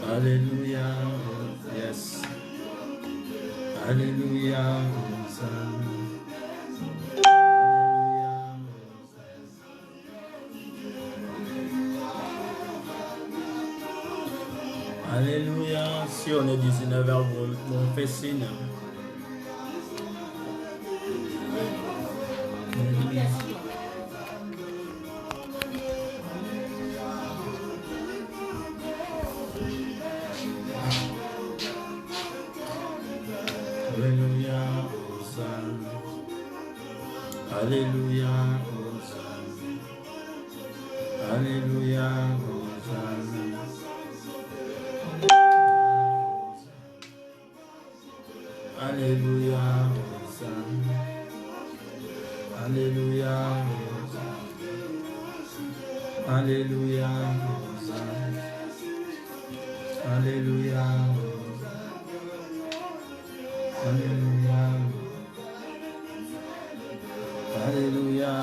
Alléluia. Yes. Alléluia. Alléluia. Si on est 19h, on fait signe. Alléluia. Alléluia. Alléluia. Alléluia. Alléluia. Alléluia. Alléluia. Alléluia. Alléluia. Alléluia.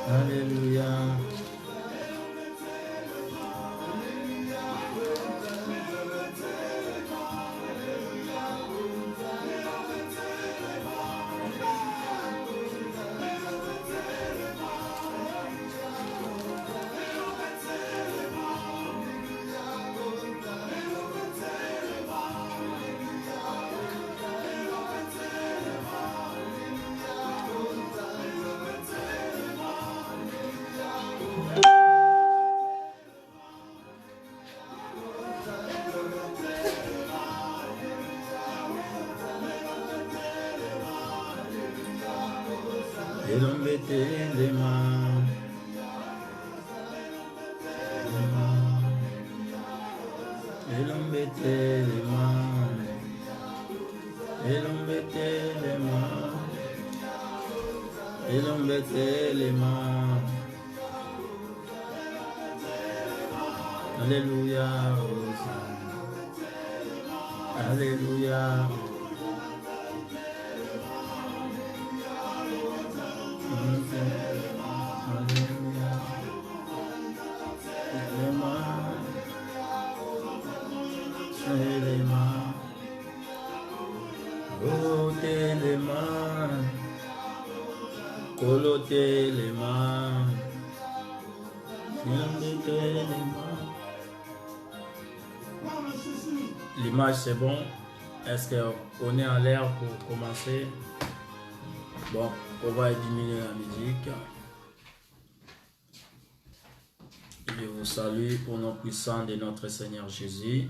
Alléluia. Et l'embêter les mains. Et l'embêter les mains. Et l'embêter les mains. Et l'embêter les mains. Alléluia. Alléluia. Coloter les mains. L'image c'est bon. Est-ce qu'on est en l'air pour commencer? Bon, on va diminuer la musique. Je vous salue au nom puissant de notre Seigneur Jésus.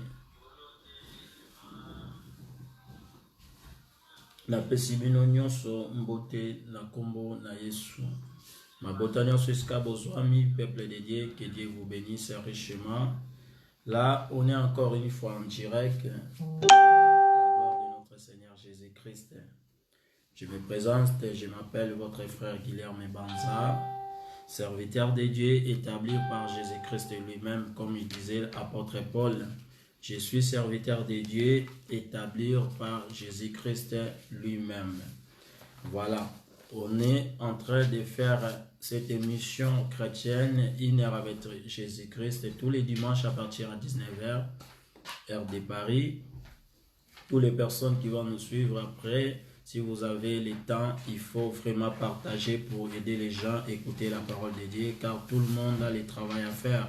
Na pesibino nyonso mbote na kombo na Yesu. Ma botanion susca bozwami, peuple de Dieu, que Dieu vous bénisse richement. Là, on est encore une fois en direct. La gloire de notre Seigneur Jésus-Christ. Je me présente, je m'appelle votre frère Guilherme Banza, serviteur de Dieu établi par Jésus-Christ lui-même, comme il disait l'apôtre Paul. Je suis serviteur de Dieu établi par Jésus-Christ lui-même. Voilà, on est en train de faire cette émission chrétienne, une heure avec Jésus-Christ, tous les dimanches à partir de 19h, heure de Paris. Toutes les personnes qui vont nous suivre après, si vous avez le temps, il faut vraiment partager pour aider les gens à écouter la parole de Dieu, car tout le monde a le travail à faire.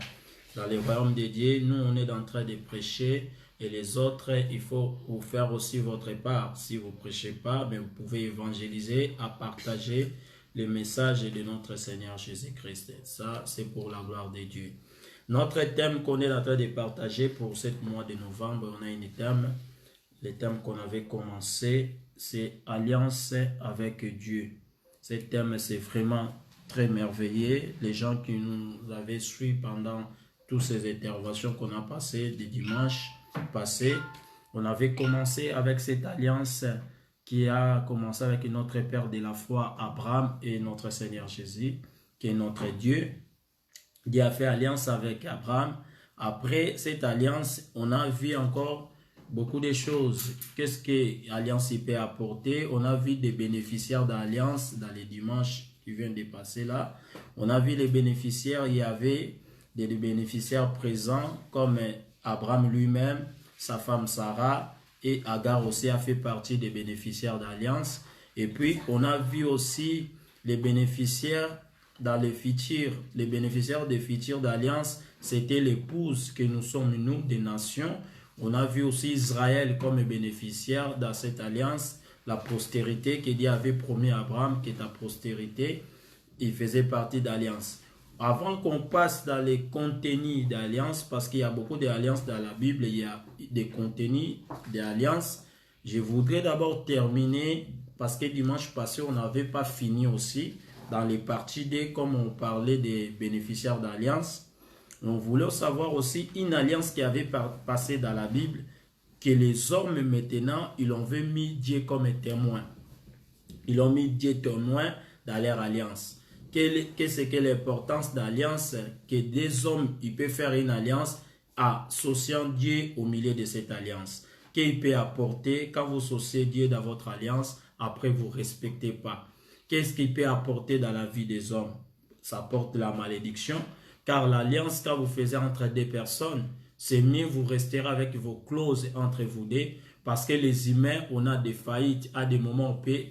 Dans le royaume de Dieu, nous, on est en train de prêcher et les autres, il faut vous faire aussi votre part. Si vous ne prêchez pas, mais vous pouvez évangéliser, à partager les messages de notre Seigneur Jésus-Christ. Ça, c'est pour la gloire de Dieu. Notre thème qu'on est en train de partager pour ce mois de novembre, on a un thème. Le thème qu'on avait commencé, c'est Alliance avec Dieu. Ce thème, c'est vraiment très merveilleux. Les gens qui nous avaient suivis pendant toutes ces interventions qu'on a passées des dimanches passés, on avait commencé avec cette alliance qui a commencé avec notre Père de la foi, Abraham, et notre Seigneur Jésus, qui est notre Dieu. Dieu a fait alliance avec Abraham. Après cette alliance, on a vu encore beaucoup de choses. Qu'est-ce que l'alliance peut apporter? On a vu des bénéficiaires d'alliance dans les dimanches qui viennent de passer là. On a vu les bénéficiaires, il y avait des bénéficiaires présents, comme Abraham lui-même, sa femme Sarah, et Agar aussi a fait partie des bénéficiaires d'alliance. Et puis, on a vu aussi les bénéficiaires dans les futurs. Les bénéficiaires des futurs d'alliance, c'était l'épouse que nous sommes, nous, des nations. On a vu aussi Israël comme bénéficiaire dans cette alliance. La postérité que Dieu avait promis à Abraham, qui est ta postérité, il faisait partie d'alliance. Avant qu'on passe dans les contenus d'alliance, parce qu'il y a beaucoup d'alliances dans la Bible, il y a des contenus d'alliance. Je voudrais d'abord terminer, parce que dimanche passé, on n'avait pas fini aussi, dans les parties D, comme on parlait des bénéficiaires d'alliance. On voulait savoir aussi une alliance qui avait passé dans la Bible, que les hommes maintenant, ils ont mis Dieu comme témoin. Ils ont mis Dieu témoin dans leur alliance. Qu'est-ce que l'importance d'alliance? Que des hommes, ils peuvent faire une alliance associant Dieu au milieu de cette alliance. Qu'il peut apporter quand vous associez Dieu dans votre alliance, après vous ne respectez pas. Qu'est-ce qu'il peut apporter dans la vie des hommes? Ça porte la malédiction. Car l'alliance, quand vous faites entre deux personnes, c'est mieux vous resterez avec vos clauses entre vous deux. Parce que les humains, on a des faillites. À des moments, on peut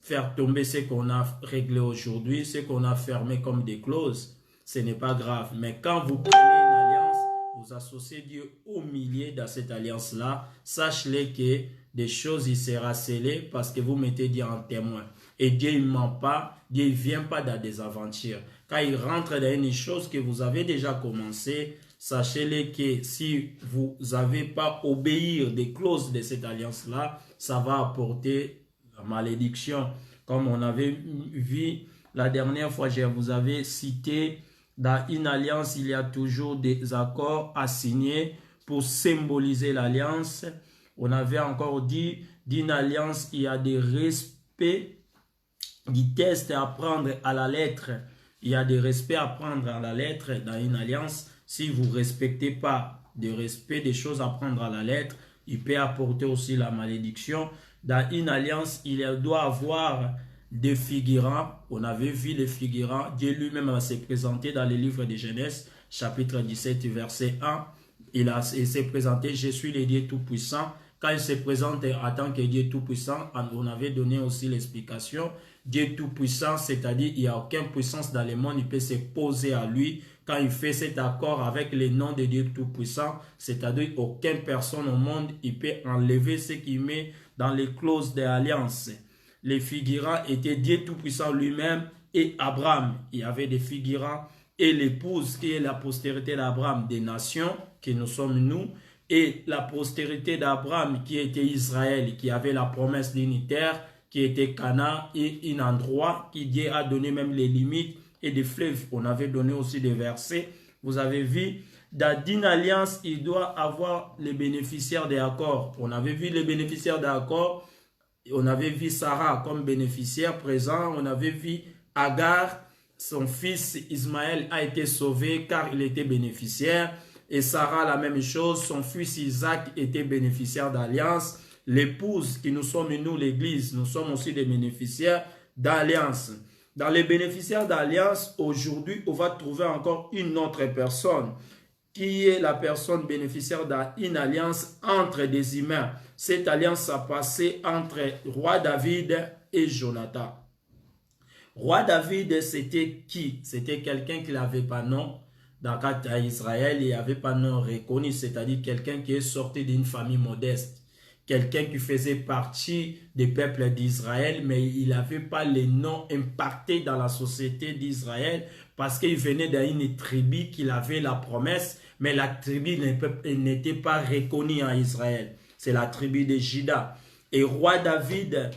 faire tomber ce qu'on a réglé aujourd'hui, ce qu'on a fermé comme des clauses. Ce n'est pas grave. Mais quand vous prenez une alliance, vous associez Dieu au milieu de cette alliance-là. Sachez que des choses, il sera scellé parce que vous mettez Dieu en témoin. Et Dieu ne ment pas. Dieu ne vient pas dans des aventures. Quand il rentre dans une chose que vous avez déjà commencé, sachez-le que si vous n'avez pas obéir des clauses de cette alliance-là, ça va apporter la malédiction. Comme on avait vu la dernière fois, je vous avais cité, dans une alliance, il y a toujours des accords à signer pour symboliser l'alliance. On avait encore dit, d'une alliance, il y a des respects, des tests à prendre à la lettre. Il y a des respects à prendre à la lettre dans une alliance. Si vous ne respectez pas des respects, des choses à prendre à la lettre, il peut apporter aussi la malédiction. Dans une alliance, il doit avoir des figurants. On avait vu les figurants. Dieu lui-même s'est présenté dans le livre de Genèse, chapitre 17, verset 1. Il s'est présenté, je suis le Dieu Tout-Puissant. Quand il se présente en tant que Dieu Tout-Puissant, on avait donné aussi l'explication. Dieu Tout-Puissant, c'est-à-dire il n'y a aucune puissance dans le monde, il peut se poser à lui. Quand il fait cet accord avec le nom de Dieu Tout-Puissant, c'est-à-dire aucune personne au monde, il peut enlever ce qu'il met dans les clauses d'alliance. Les figurants étaient Dieu Tout-Puissant lui-même et Abraham. Il y avait des figurants et l'épouse qui est la postérité d'Abraham, des nations, que nous sommes nous, et la postérité d'Abraham qui était Israël, qui avait la promesse d'une terre, qui était Cana et un endroit qui Dieu a donné même les limites et des fleuves. On avait donné aussi des versets. Vous avez vu, dans une alliance, il doit avoir les bénéficiaires des accords. On avait vu les bénéficiaires des accords. On avait vu Sarah comme bénéficiaire présent. On avait vu Agar, son fils Ismaël a été sauvé car il était bénéficiaire. Et Sarah, la même chose, son fils Isaac était bénéficiaire d'alliance. L'épouse qui nous sommes, nous, l'église, nous sommes aussi des bénéficiaires d'alliance. Dans les bénéficiaires d'alliance, aujourd'hui, on va trouver encore une autre personne qui est la personne bénéficiaire d'une alliance entre des humains. Cette alliance a passé entre roi David et Jonathan. Roi David, c'était qui? C'était quelqu'un qui n'avait pas nom. Dans le cas d'Israël, il n'y avait pas nom reconnu, c'est-à-dire quelqu'un qui est sorti d'une famille modeste. Quelqu'un qui faisait partie des peuples d'Israël, mais il n'avait pas les noms impactés dans la société d'Israël parce qu'il venait d'une tribu qui avait la promesse, mais la tribu n'était pas reconnue en Israël. C'est la tribu de Juda. Et roi David,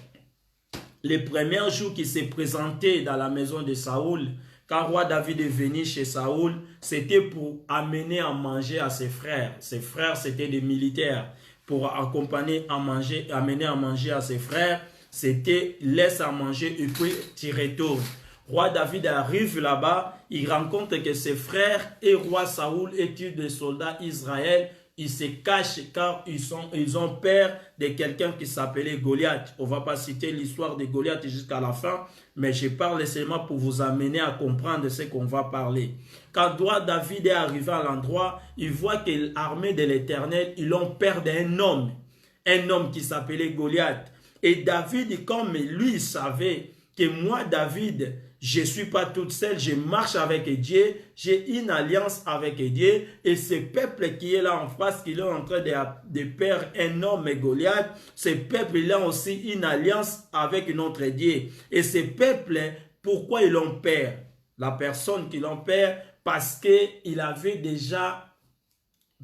les premiers jours qu'il s'est présenté dans la maison de Saoul, quand roi David est venu chez Saoul, c'était pour amener à manger à ses frères. Ses frères, c'était des militaires. Pour accompagner à manger, amener à manger à ses frères, c'était laisse à manger et puis tu retournes. Roi David arrive là-bas, il rencontre que ses frères et roi Saoul étaient des soldats Israël. ils se cachent car ils ont peur de quelqu'un qui s'appelait Goliath. On ne va pas citer l'histoire de Goliath jusqu'à la fin, mais je parle seulement pour vous amener à comprendre ce qu'on va parler. Quand David est arrivé à l'endroit, il voit que l'armée de l'Éternel, ils ont peur d'un homme qui s'appelait Goliath. Et David, comme lui, il savait que moi, David, je ne suis pas toute seule, je marche avec Dieu, j'ai une alliance avec Dieu, et ce peuple qui est là en face, qui est en train de perdre un homme Goliath, ce peuple il a aussi une alliance avec notre Dieu. Et ce peuple, pourquoi ils l'ont peur? La personne qui l'ont peur, parce qu'il avait déjà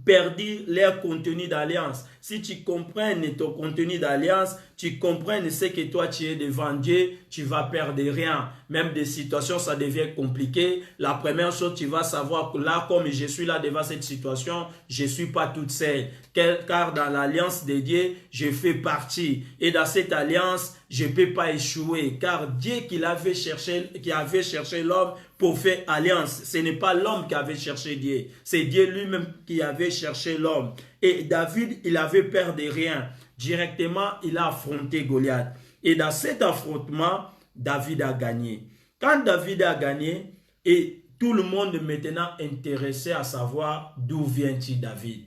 perdu leur contenu d'alliance. Si tu comprends ton contenu d'alliance, tu comprends ce que toi tu es devant Dieu, tu vas perdre rien. Même des situations, ça devient compliqué. La première chose, tu vas savoir que là, comme je suis là devant cette situation, je ne suis pas toute seule. Car dans l'alliance de Dieu, je fais partie. Et dans cette alliance, je ne peux pas échouer. Car Dieu qui avait cherché l'homme pour faire alliance, ce n'est pas l'homme qui avait cherché Dieu. C'est Dieu lui-même qui avait cherché l'homme. Et David, il avait peur de rien. Directement, il a affronté Goliath. Et dans cet affrontement, David a gagné. Quand David a gagné, et tout le monde maintenant intéressé à savoir d'où vient-il David.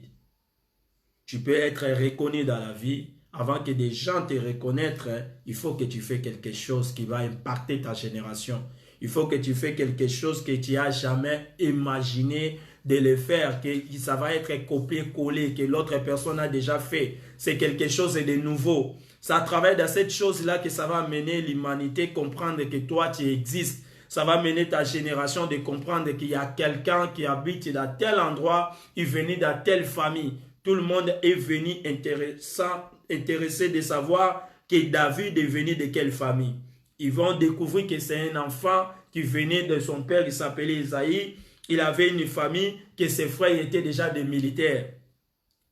Tu peux être reconnu dans la vie. Avant que des gens te reconnaissent, il faut que tu fasses quelque chose qui va impacter ta génération. Il faut que tu fasses quelque chose que tu n'as jamais imaginé de le faire, que ça va être copié-collé, que l'autre personne a déjà fait. C'est quelque chose de nouveau. C'est à travers de cette chose-là que ça va amener l'humanité à comprendre que toi, tu existes. Ça va amener ta génération de comprendre qu'il y a quelqu'un qui habite dans tel endroit, il venu dans telle famille. Tout le monde est venu intéressé de savoir que David est venu de quelle famille. Ils vont découvrir que c'est un enfant qui venait de son père, il s'appelait Isaïe. Il avait une famille, que ses frères étaient déjà des militaires.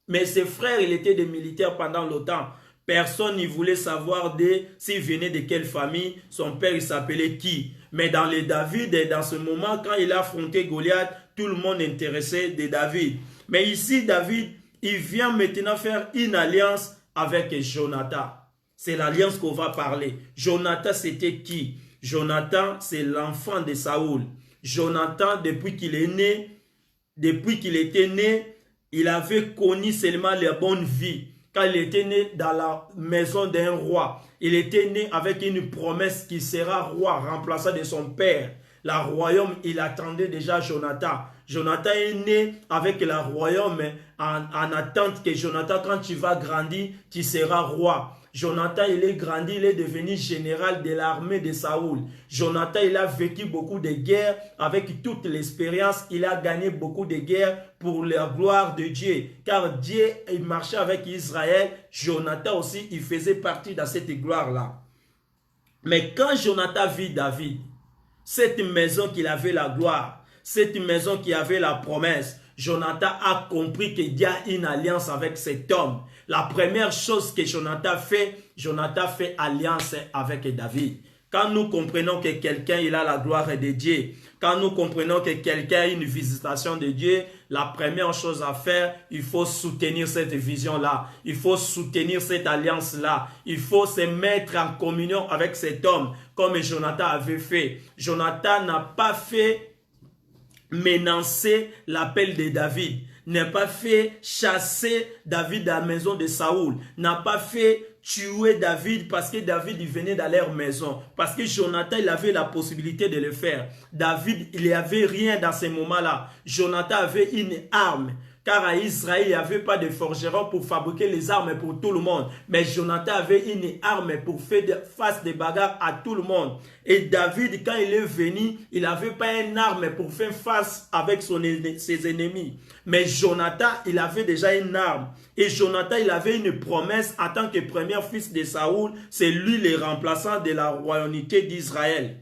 Mais ses frères, ils étaient des militaires pendant longtemps. Personne ne voulait savoir s'il venait de quelle famille, son père il s'appelait qui. Mais dans les David, dans ce moment, quand il a affronté Goliath, tout le monde est intéressé de David. Mais ici, David, il vient maintenant faire une alliance avec Jonathan. C'est l'alliance qu'on va parler. Jonathan, c'était qui? Jonathan, c'est l'enfant de Saoul. Jonathan, depuis qu'il était né, il avait connu seulement la bonne vie. Quand il était né dans la maison d'un roi, il était né avec une promesse qu'il sera roi, remplaçant de son père. La royaume, il attendait déjà Jonathan. Jonathan est né avec la royaume en attente que Jonathan, quand tu vas grandir, tu seras roi. Jonathan, il est grandi, il est devenu général de l'armée de Saoul. Jonathan, il a vécu beaucoup de guerres avec toute l'expérience. Il a gagné beaucoup de guerres pour la gloire de Dieu. Car Dieu, il marchait avec Israël. Jonathan aussi, il faisait partie de cette gloire-là. Mais quand Jonathan vit David, cette maison qu'il avait la gloire, cette maison qui avait la promesse, Jonathan a compris qu'il y a une alliance avec cet homme. La première chose que Jonathan fait alliance avec David. Quand nous comprenons que quelqu'un il a la gloire de Dieu, quand nous comprenons que quelqu'un a une visitation de Dieu, la première chose à faire, il faut soutenir cette vision-là. Il faut soutenir cette alliance-là. Il faut se mettre en communion avec cet homme, comme Jonathan avait fait. Jonathan n'a pas fait menacer l'appel de David, n'a pas fait chasser David de la maison de Saoul, n'a pas fait tuer David parce que David il venait dans leur maison, parce que Jonathan il avait la possibilité de le faire. David il n'y avait rien dans ces moments-là. Jonathan avait une arme. Car à Israël, il n'y avait pas de forgeron pour fabriquer les armes pour tout le monde. Mais Jonathan avait une arme pour faire face des bagarres à tout le monde. Et David, quand il est venu, il n'avait pas une arme pour faire face avec ses ennemis. Mais Jonathan, il avait déjà une arme. Et Jonathan, il avait une promesse en tant que premier fils de Saoul. C'est lui le remplaçant de la royauté d'Israël.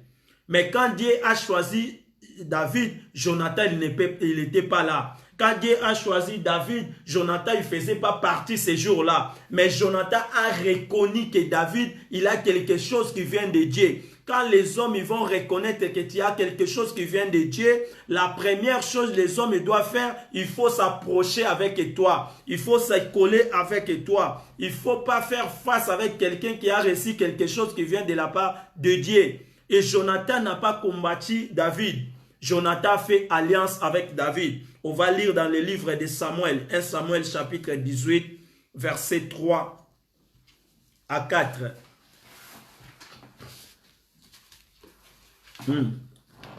Mais quand Dieu a choisi David, Jonathan, il n'était pas là. Quand Dieu a choisi David, Jonathan ne faisait pas partie ces jours-là. Mais Jonathan a reconnu que David, il a quelque chose qui vient de Dieu. Quand les hommes ils vont reconnaître que tu as quelque chose qui vient de Dieu, la première chose que les hommes ils doivent faire, il faut s'approcher avec toi. Il faut se coller avec toi. Il ne faut pas faire face avec quelqu'un qui a reçu quelque chose qui vient de la part de Dieu. Et Jonathan n'a pas combattu David. Jonathan fait alliance avec David. On va lire dans le livre de Samuel, 1 Samuel chapitre 18, verset 3 à 4.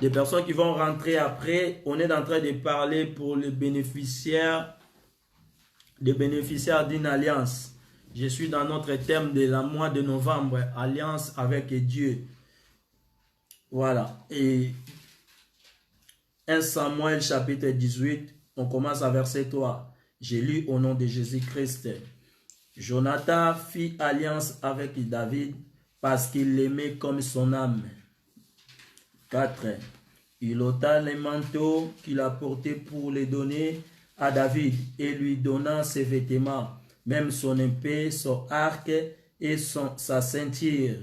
Des personnes qui vont rentrer après, on est en train de parler pour les bénéficiaires d'une alliance. Je suis dans notre thème de la mois de novembre, alliance avec Dieu. Voilà. Et 1 Samuel chapitre 18, on commence à verset 3. J'ai lu au nom de Jésus-Christ. Jonathan fit alliance avec David parce qu'il l'aimait comme son âme. 4. Il ôta les manteaux qu'il a portés pour les donner à David et lui donna ses vêtements, même son épée, son arc et sa ceinture.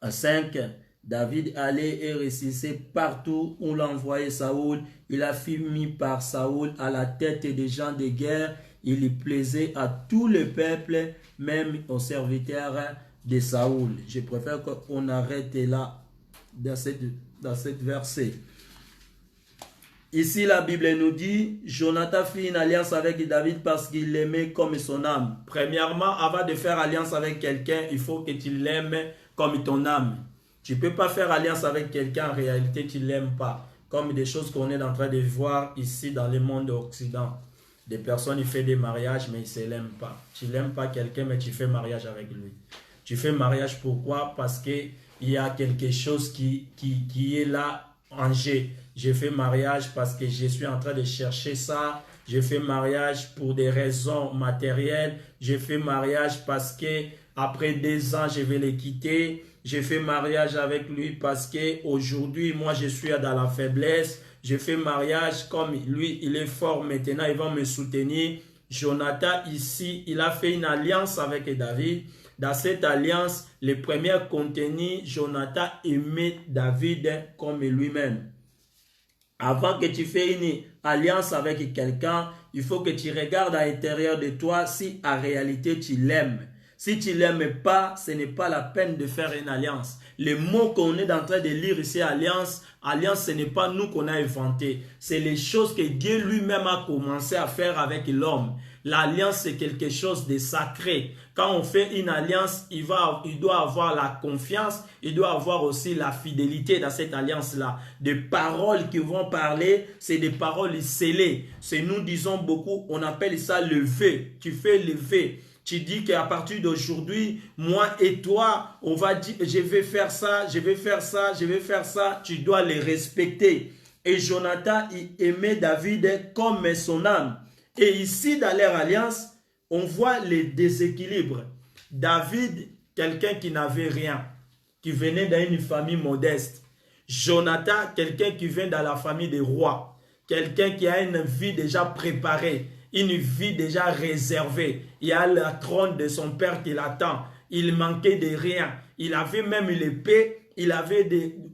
5. David allait et réussissait partout où l'envoyait Saoul. Il a fut mis par Saoul à la tête des gens de guerre. Il y plaisait à tout le peuple, même aux serviteurs de Saoul. Je préfère qu'on arrête là. Dans cette verset. Ici, la Bible nous dit, Jonathan fit une alliance avec David parce qu'il l'aimait comme son âme. Premièrement, avant de faire alliance avec quelqu'un, il faut que tu l'aimes comme ton âme. Tu ne peux pas faire alliance avec quelqu'un, en réalité, tu ne l'aimes pas. Comme des choses qu'on est en train de voir ici dans le monde occident. Des personnes, ils font des mariages, mais ils ne l'aiment pas. Tu n'aimes pas quelqu'un, mais tu fais mariage avec lui. Tu fais mariage pourquoi? Parce que il y a quelque chose qui est là en jeu. J'ai fait mariage parce que je suis en train de chercher ça. J'ai fait mariage pour des raisons matérielles. J'ai fait mariage parce que après 2 ans, je vais le quitter. J'ai fait mariage avec lui parce que aujourd'hui, moi, je suis dans la faiblesse. J'ai fait mariage comme lui, il est fort maintenant, il va me soutenir. Jonathan, ici, il a fait une alliance avec David. Dans cette alliance, le premier contenu, Jonathan aimait David comme lui-même. Avant que tu fasses une alliance avec quelqu'un, il faut que tu regardes à l'intérieur de toi si en réalité tu l'aimes. Si tu ne l'aimes pas, ce n'est pas la peine de faire une alliance. Les mots qu'on est en train de lire ici, alliance, ce n'est pas nous qu'on a inventé. C'est les choses que Dieu lui-même a commencé à faire avec l'homme. L'alliance, c'est quelque chose de sacré. Quand on fait une alliance, il doit avoir la confiance, il doit avoir aussi la fidélité dans cette alliance-là. Des paroles qui vont parler, c'est des paroles scellées. C'est nous disons beaucoup, on appelle ça le vœu. Tu fais le vœu. Tu dis qu'à partir d'aujourd'hui, moi et toi, on va dire, je vais faire ça, je vais faire ça, je vais faire ça. Tu dois les respecter. Et Jonathan, il aimait David comme son âme. Et ici, dans leur alliance, on voit les déséquilibres. David, quelqu'un qui n'avait rien, qui venait d'une famille modeste. Jonathan, quelqu'un qui vient dans la famille des rois. Quelqu'un qui a une vie déjà préparée, une vie déjà réservée. Il y a le trône de son père qui l'attend. Il manquait de rien. Il avait même l'épée.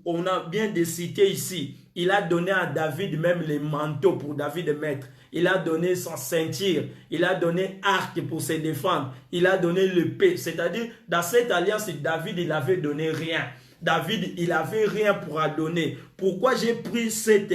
On a bien des cités ici. Il a donné à David même les manteaux pour David mettre. Il a donné son ceinture. Il a donné arc pour se défendre. Il a donné l'épée. C'est-à-dire, dans cette alliance, David, il avait donné rien. David, il avait rien pour donner. Pourquoi j'ai pris cet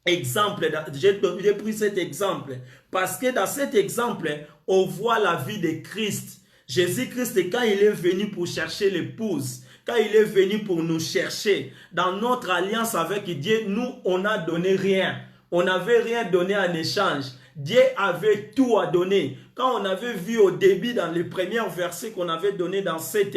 exemple? J'ai pris cet exemple parce que dans cet exemple, on voit la vie de Christ. Jésus-Christ, quand il est venu pour chercher l'épouse, quand il est venu pour nous chercher, dans notre alliance avec Dieu, nous, on n'a donné rien. On n'avait rien donné en échange. Dieu avait tout à donner. Quand on avait vu au début, dans les premiers versets qu'on avait donné dans cet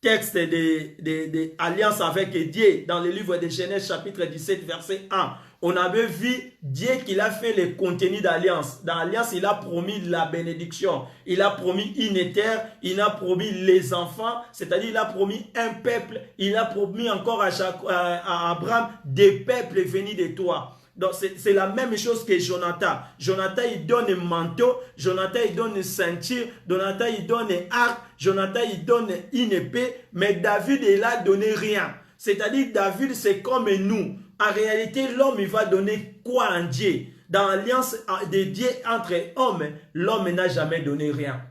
texte de alliance avec Dieu, dans le livre de Genèse chapitre 17, verset 1, on avait vu Dieu qu'il a fait le contenu d'alliance. Dans l'alliance, il a promis la bénédiction. Il a promis une terre. Il a promis les enfants. C'est-à-dire, il a promis un peuple. Il a promis encore à Abraham des peuples venus de toi. Donc c'est la même chose que Jonathan. Jonathan, il donne un manteau, Jonathan, il donne une ceinture, Jonathan, il donne un arc, Jonathan, il donne une épée, mais David, il n'a donné rien. C'est-à-dire, David, c'est comme nous. En réalité, l'homme, il va donner quoi en Dieu? Dans l'alliance de Dieu entre hommes, l'homme n'a jamais donné rien.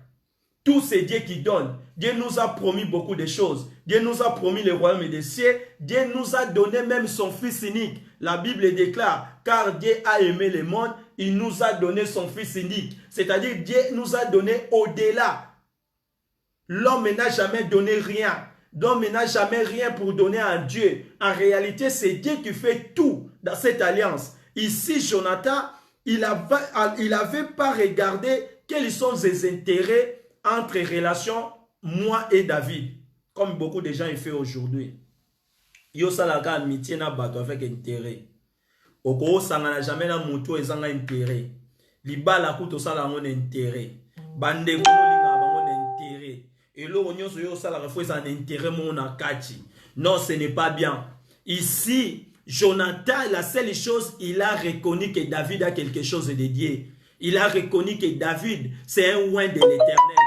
Tout c'est Dieu qui donne. Dieu nous a promis beaucoup de choses. Dieu nous a promis le royaume des cieux. Dieu nous a donné même son Fils unique. La Bible déclare, car Dieu a aimé le monde, il nous a donné son Fils unique. C'est-à-dire, Dieu nous a donné au-delà. L'homme n'a jamais donné rien. L'homme n'a jamais rien pour donner à Dieu. En réalité, c'est Dieu qui fait tout dans cette alliance. Ici, Jonathan, il n'avait pas regardé quels sont ses intérêts entre relations, moi et David. Comme beaucoup de gens le font aujourd'hui. Yo salaka amitié na bato avec intérêt. Oko sangana jamais na mutu ezanga intérêt. Libala kuto sala ngon intérêt. Bande kuno linga bangon intérêt. Et lo onyoso yo sala faut ça intérêt mon akati. Non, ce n'est pas bien. Ici, Jonathan, la seule chose, il a reconnu que David a quelque chose de Dieu. Il a reconnu que David, c'est un oint de l'Éternel.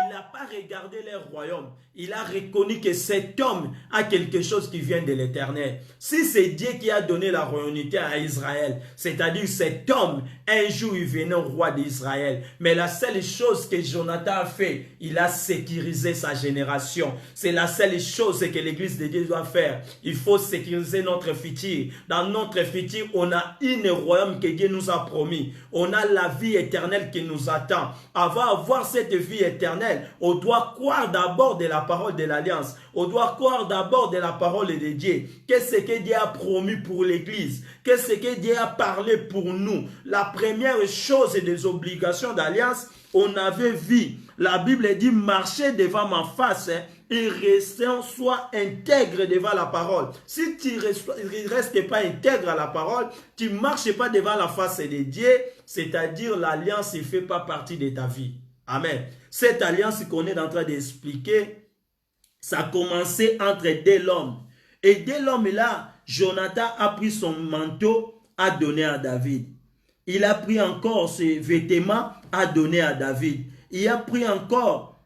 Il n'a pas regardé le royaume. Il a reconnu que cet homme a quelque chose qui vient de l'Éternel. Si c'est Dieu qui a donné la royauté à Israël, c'est-à-dire cet homme, un jour il venait au roi d'Israël. Mais la seule chose que Jonathan a fait, il a sécurisé sa génération. C'est la seule chose que l'Église de Dieu doit faire. Il faut sécuriser notre futur. Dans notre futur, on a une royaume que Dieu nous a promis. On a la vie éternelle qui nous attend. Avant d'avoir cette vie éternelle, on doit croire d'abord de la parole de l'Alliance. On doit croire d'abord de la parole de Dieu. Qu'est-ce que Dieu a promis pour l'Église? Qu'est-ce que Dieu a parlé pour nous? La première chose des obligations d'Alliance, on avait vu. La Bible dit, marchez devant ma face et restez, sois intègre devant la parole. Si tu ne restes pas intègre à la parole, tu ne marches pas devant la face de Dieu, c'est-à-dire l'alliance ne fait pas partie de ta vie. Amen. Cette alliance qu'on est en train d'expliquer, ça a commencé entre deux l'homme. Et dès l'homme là, Jonathan a pris son manteau, a donné à David. Il a pris encore ses vêtements, a donné à David. Il a pris encore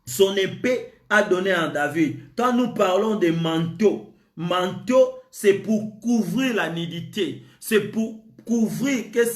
son épée, a donné à David. Quand nous parlons de manteau, manteau, c'est pour couvrir la nudité. C'est pour couvrir quelque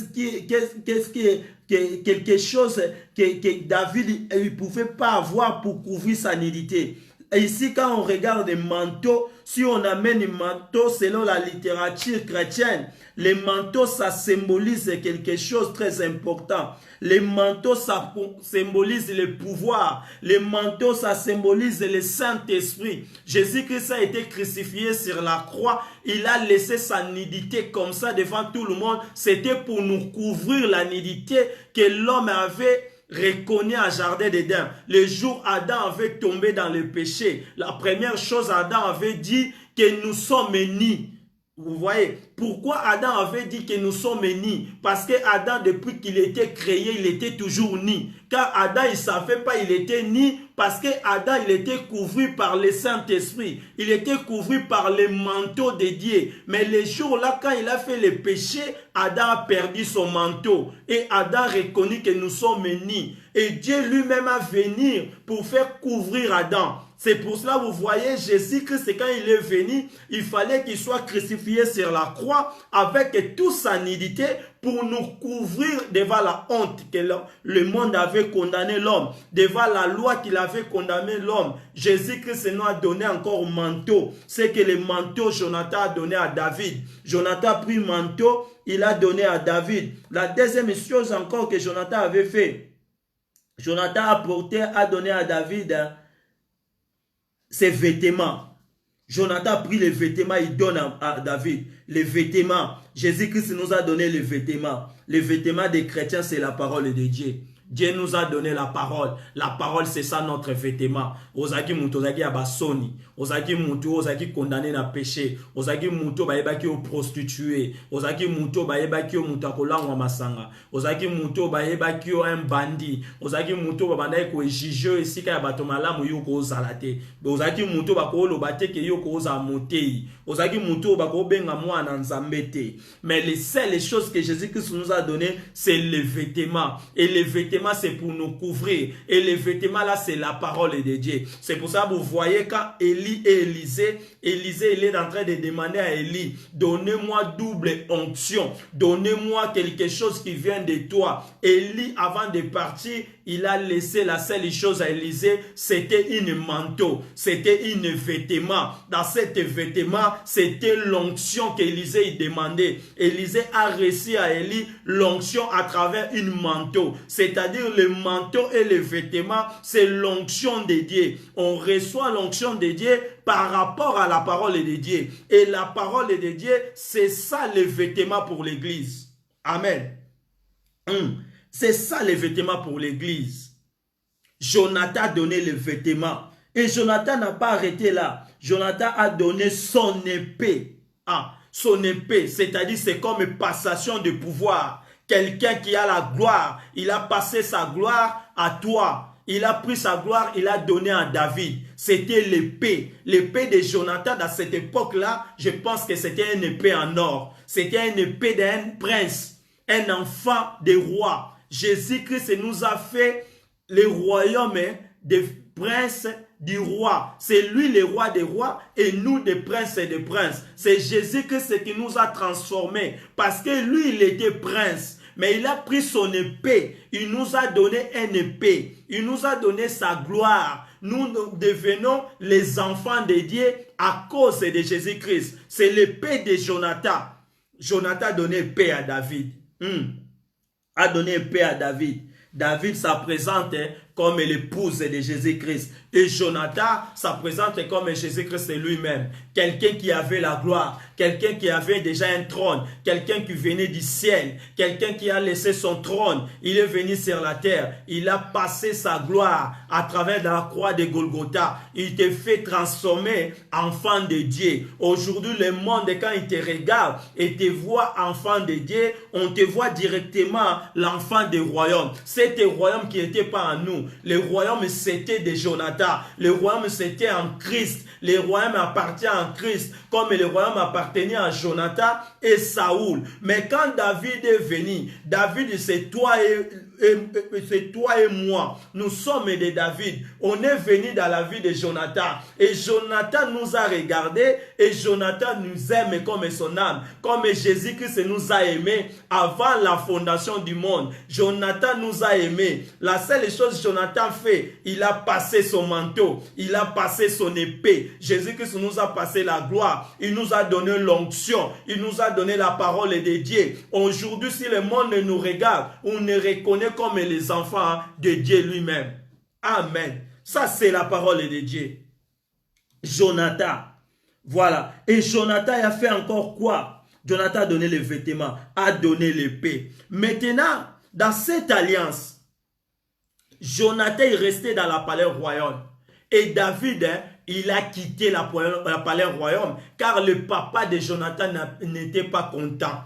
chose que David ne pouvait pas avoir pour couvrir sa nudité. Et ici, quand on regarde les manteaux, si on amène les manteaux selon la littérature chrétienne, les manteaux, ça symbolise quelque chose de très important. Les manteaux, ça symbolise le pouvoir. Les manteaux, ça symbolise le Saint-Esprit. Jésus-Christ a été crucifié sur la croix. Il a laissé sa nudité comme ça devant tout le monde. C'était pour nous couvrir la nudité que l'homme avait reconnu à Jardin d'Éden. Le jour où Adam avait tombé dans le péché, la première chose, Adam avait dit que nous sommes nus. Vous voyez, pourquoi Adam avait dit que nous sommes nus? Parce que Adam, depuis qu'il était créé, il était toujours nu. Car Adam, il ne savait pas, il était nu, parce que Adam, il était couvert par le Saint-Esprit. Il était couvert par le manteau de Dieu. Mais le jour-là, quand il a fait le péché, Adam a perdu son manteau. Et Adam reconnu que nous sommes nus. Et Dieu lui-même a venu pour faire couvrir Adam. C'est pour cela, vous voyez, Jésus-Christ, quand il est venu, il fallait qu'il soit crucifié sur la croix avec toute sa nudité pour nous couvrir devant la honte que le monde avait condamné l'homme, devant la loi qu'il avait condamné l'homme. Jésus-Christ nous a donné encore un manteau. C'est que le manteau, Jonathan a donné à David. Jonathan a pris le manteau, il a donné à David. La deuxième chose encore que Jonathan avait fait, Jonathan a donné à David ses vêtements. Jonathan a pris les vêtements, il donne à David. Les vêtements. Jésus-Christ nous a donné les vêtements. Les vêtements des chrétiens, c'est la parole de Dieu. Dieu nous a donné la parole. La parole, c'est ça notre vêtement. Ozaki muto ozaki abasoni. Ozaki muto ozaki condamné na péché. Ozaki muto bayebaki o prostitué. Ozaki muto bayebaki o muto akolangwa masanga. Ozaki muto bayebaki o un bandit. Ozaki muto babandaki ko ejije esika ya bato malamu yo ko ozalate. Ozaki muto bako lobate ke yo ko oza motei. Ozaki muto bako benga mwana nzambe te. Mais les seules choses que Jésus-Christ nous a donné, c'est les vêtements. Et les vêtements, c'est pour nous couvrir. Et les vêtements, là, c'est la parole de Dieu. C'est pour ça que vous voyez quand Élie et Élisée, il est en train de demander à Élie, donnez-moi double onction. Donnez-moi quelque chose qui vient de toi. Élie, avant de partir, il a laissé la seule chose à Élisée, c'était une manteau, c'était une vêtement. Dans cet vêtement, c'était l'onction qu'Élisée demandait. Élisée a reçu à Élie l'onction à travers une manteau. C'est-à-dire le manteau et le vêtement, c'est l'onction de Dieu. On reçoit l'onction de Dieu par rapport à la parole de Dieu. Et la parole de Dieu, c'est ça le vêtement pour l'église. Amen. C'est ça les vêtements pour l'église. Jonathan a donné les vêtements. Et Jonathan n'a pas arrêté là. Jonathan a donné son épée. Son épée, c'est-à-dire c'est comme une passation de pouvoir. Quelqu'un qui a la gloire, il a passé sa gloire à toi. Il a pris sa gloire, il a donné à David. C'était l'épée. L'épée de Jonathan, dans cette époque-là, je pense que c'était une épée en or. C'était une épée d'un prince, un enfant de roi. Jésus-Christ nous a fait le royaume des princes du roi. C'est lui le roi des rois et nous des princes et des princes. C'est Jésus-Christ qui nous a transformés parce que lui, il était prince. Mais il a pris son épée. Il nous a donné une épée. Il nous a donné sa gloire. Nous devenons les enfants de Dieu à cause de Jésus-Christ. C'est l'épée de Jonathan. Jonathan a donné épée à David. A donné épée à David. David ça présente comme l'épouse de Jésus-Christ. Et Jonathan ça présente comme Jésus-Christ lui-même. Quelqu'un qui avait la gloire. Quelqu'un qui avait déjà un trône. Quelqu'un qui venait du ciel. Quelqu'un qui a laissé son trône. Il est venu sur la terre. Il a passé sa gloire à travers la croix de Golgotha. Il te fait transformer enfant de Dieu. Aujourd'hui, le monde, quand il te regarde et te voit enfant de Dieu, on te voit directement l'enfant du royaume. C'était le royaume qui n'était pas en nous. Le royaume, c'était de Jonathan. Le royaume, c'était en Christ. Le royaume appartient en Christ, comme le royaume appartenait à Jonathan et Saoul. Mais quand David est venu, David, c'est toi et moi. Nous sommes de David. On est venu dans la vie de Jonathan. Et Jonathan nous a regardés et Jonathan nous aime comme son âme. Comme Jésus-Christ nous a aimés avant la fondation du monde. Jonathan nous a aimés. La seule chose que Jonathan fait, il a passé son manteau. Il a passé son épée. Jésus-Christ nous a passé la gloire. Il nous a donné l'onction. Il nous a donné la parole de Dieu. Aujourd'hui, si le monde nous regarde, on ne reconnaît comme les enfants de Dieu lui-même. Amen. Ça, c'est la parole de Dieu. Jonathan. Voilà. Et Jonathan a fait encore quoi? Jonathan a donné les vêtements, a donné l'épée. Maintenant, dans cette alliance, Jonathan est resté dans la palais royale. Et David, il a quitté la palais royaume car le papa de Jonathan n'était pas content.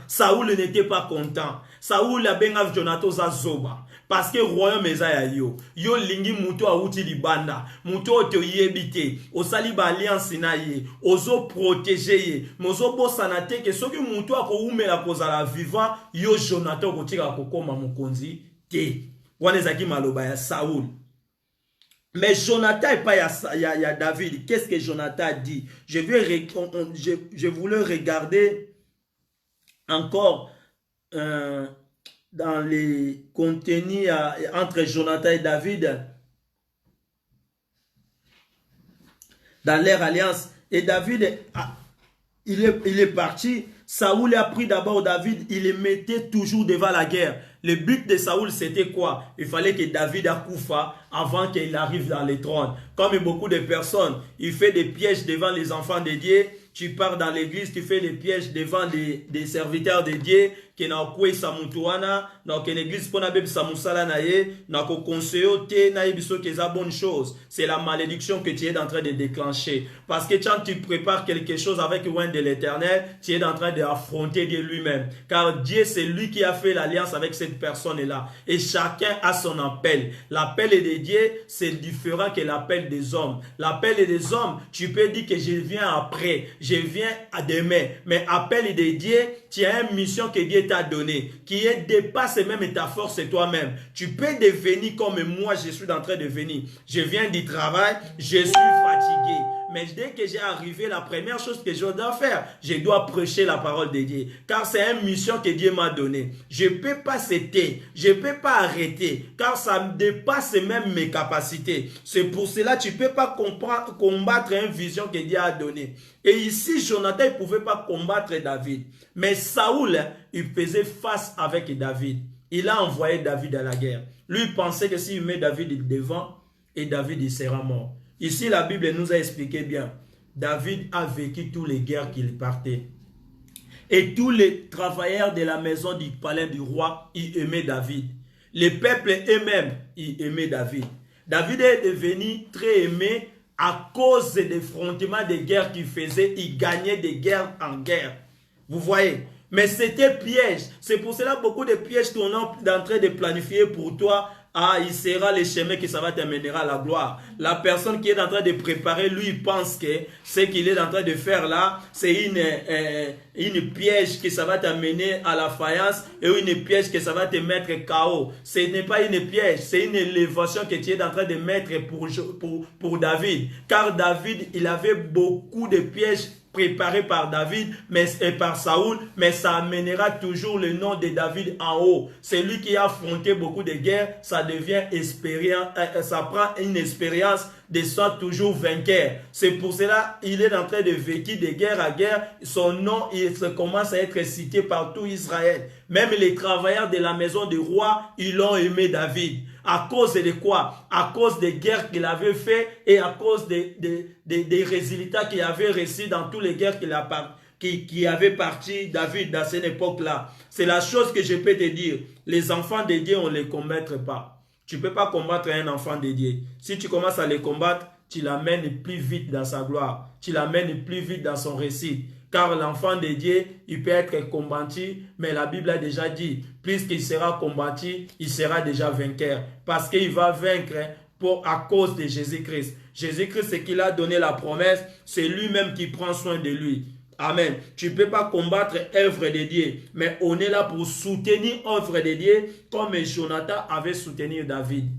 Saoul n'était pas content. Saoul a benga Jonathan za zoba parce que royaume eza yo lingi muto auti libanda muto te yebite osali ba alliance na ye ozo protéger ye mozo bosana te ke soki muto akoumela kozala vivant yo Jonathan kotika kokoma mokonzi te wana ezaki maloba ya Saoul. Mais Jonathan et pas il y a David. Qu'est-ce que Jonathan dit? Je voulais regarder encore dans les contenus entre Jonathan et David dans leur alliance. Et David, il est parti. Saoul a pris d'abord David, il le mettait toujours devant la guerre. Le but de Saoul, c'était quoi? Il fallait que David accoufa avant qu'il arrive dans le trône. Comme beaucoup de personnes, il fait des pièges devant les enfants de Dieu. tu pars dans l'église, tu fais des pièges devant des serviteurs de Dieu, qui na kwe samutuana, donc une église pour nabe samusala naye, na ko conseiller te na yebiso que ça bonne chose. C'est la malédiction que tu es en train de déclencher. Parce que quand tu prépares quelque chose avec loin de l'Éternel, tu es en train d'affronter Dieu lui-même. Car Dieu, c'est lui qui a fait l'alliance avec cette personne-là. Et chacun a son appel. L'appel de Dieu, c'est différent que l'appel des hommes. L'appel des hommes, tu peux dire que je viens après, je viens à demain. Mais appel de Dieu, tu as une mission que Dieu t'a donnée, qui dépasse même ta force et toi-même. Tu peux devenir comme moi, je suis en train de devenir. Je viens du travail, je suis fatigué. Mais dès que j'ai arrivé, la première chose que je dois faire, je dois prêcher la parole de Dieu. Car c'est une mission que Dieu m'a donnée. Je ne peux pas céder, je ne peux pas arrêter, car ça me dépasse même mes capacités. C'est pour cela que tu ne peux pas combattre une vision que Dieu a donnée. Et ici, Jonathan ne pouvait pas combattre David. Mais Saoul, il faisait face avec David. Il a envoyé David à la guerre. Lui, il pensait que s'il met David devant, et David il sera mort. Ici, la Bible nous a expliqué bien. David a vécu toutes les guerres qu'il partait. Et tous les travailleurs de la maison du palais du roi, ils aimaient David. Les peuples eux-mêmes, ils aimaient David. David est devenu très aimé à cause des affrontements des guerres qu'il faisait. Il gagnait de guerre en guerre. Vous voyez? Mais c'était piège. C'est pour cela que beaucoup de pièges qu'on est en train de planifier pour toi. Ah, il sera le chemin que ça va t'amener à la gloire. La personne qui est en train de préparer, lui, il pense que ce qu'il est en train de faire là, c'est une piège que ça va t'amener à la faïence et une piège que ça va te mettre KO. Ce n'est pas une piège, c'est une élévation que tu es en train de mettre pour David. Car David, il avait beaucoup de pièges préparé par David et par Saoul, mais ça amènera toujours le nom de David en haut. C'est lui qui a affronté beaucoup de guerres, ça devient expérience, ça prend une expérience de soi toujours vainqueur. C'est pour cela qu'il est en train de vécu de guerre à guerre. Son nom, il commence à être cité par tout Israël. Même les travailleurs de la maison du roi, ils l'ont aimé David. À cause de quoi? À cause des guerres qu'il avait fait et à cause des résultats qu'il avait reçus dans toutes les guerres qui avait parti David dans cette époque-là. C'est la chose que je peux te dire. Les enfants de Dieu, on ne les combattre pas. Tu ne peux pas combattre un enfant de Dieu. Si tu commences à les combattre, tu l'amènes plus vite dans sa gloire. Tu l'amènes plus vite dans son récit. Car l'enfant de Dieu, il peut être combattu, mais la Bible a déjà dit, puisqu'il sera combattu, il sera déjà vainqueur. Parce qu'il va vaincre à cause de Jésus-Christ. Jésus-Christ, c'est qu'il a donné la promesse, c'est lui-même qui prend soin de lui. Amen. Tu ne peux pas combattre l'œuvre de Dieu, mais on est là pour soutenir l'œuvre de Dieu, comme Jonathan avait soutenu David.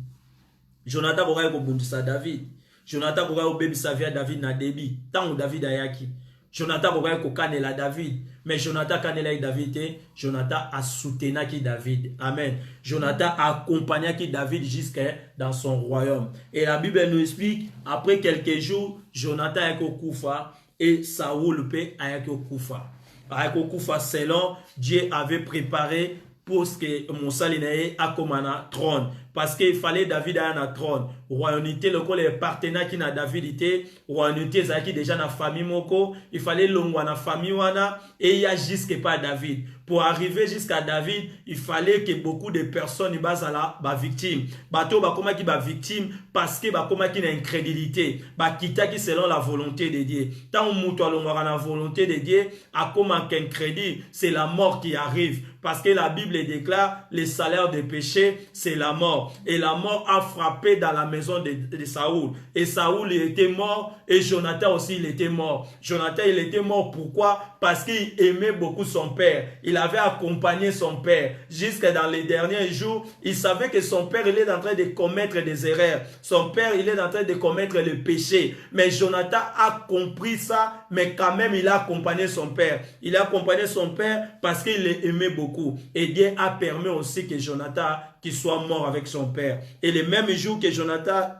Jonathan aurait rebondissé David. Jonathan aurait obéissé David na débit. Tant David a yaki. Jonathan aurait kokané la David. Mais Jonathan kanela David, Jonathan a soutenu David. Amen. Jonathan a accompagné David jusqu'à dans son royaume. Et la Bible nous explique, après quelques jours, Jonathan a koufa. Et Saoul peut avec Okufa. Avec Okufa, selon Dieu avait préparé pour ce que Moussa l'inaye a comme un trône. Parce qu'il fallait David à un trône. Royauté, le les partenaires qui n'a David été, royauté qui déjà na famille moko, il fallait l'ongwa na famille wana et il y a jusqu'à pas David. Pour arriver jusqu'à David, il fallait que beaucoup de personnes y basent à la victime. Bateau ba koma qui ba victime parce que ba koma qui n'a incrédulité, ba kita qui selon la volonté de Dieu. Tant muto alongwa na volonté de Dieu, a comme un crédit, c'est la mort qui arrive. Parce que la Bible déclare le salaire des péchés, c'est la mort. Et la mort a frappé dans la maison de Saoul. Et Saoul, il était mort. Et Jonathan aussi, il était mort. Jonathan, il était mort. Pourquoi? Parce qu'il aimait beaucoup son père. Il avait accompagné son père. Jusque dans les derniers jours, il savait que son père, il est en train de commettre des erreurs. Son père, il est en train de commettre le péché. Mais Jonathan a compris ça, mais quand même, il a accompagné son père. Il a accompagné son père parce qu'il l'aimait beaucoup. Et Dieu a permis aussi que Jonathan qu'il soit mort avec son père. Et le même jour que Jonathan,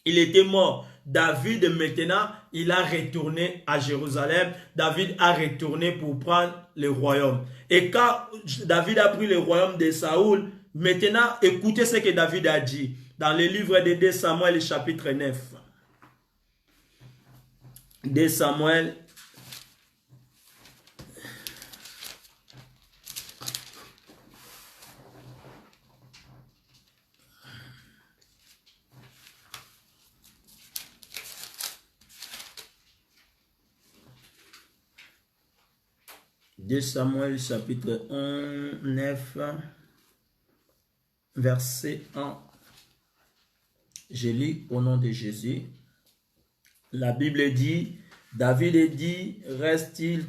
il était mort, David maintenant, il a retourné à Jérusalem. David a retourné pour prendre le royaume. Et quand David a pris le royaume de Saoul, maintenant, écoutez ce que David a dit dans le livre de 2 Samuel, chapitre 9. 2 Samuel, 2 Samuel chapitre 9, verset 1. Je lis au nom de Jésus. La Bible dit, David dit, reste-t-il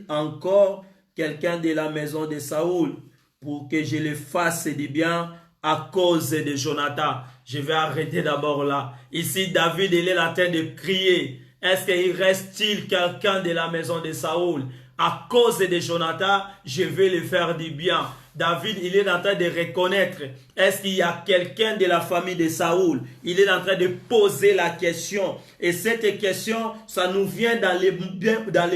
encore quelqu'un de la maison de Saoul pour que je le fasse du bien à cause de Jonathan? Je vais arrêter d'abord là. Ici, David, il est en train de crier. Est-ce qu'il reste-t-il quelqu'un de la maison de Saoul? À cause de Jonathan, je vais le faire du bien. David, il est en train de reconnaître, est-ce qu'il y a quelqu'un de la famille de Saoul? Il est en train de poser la question. Et cette question, ça nous vient dans les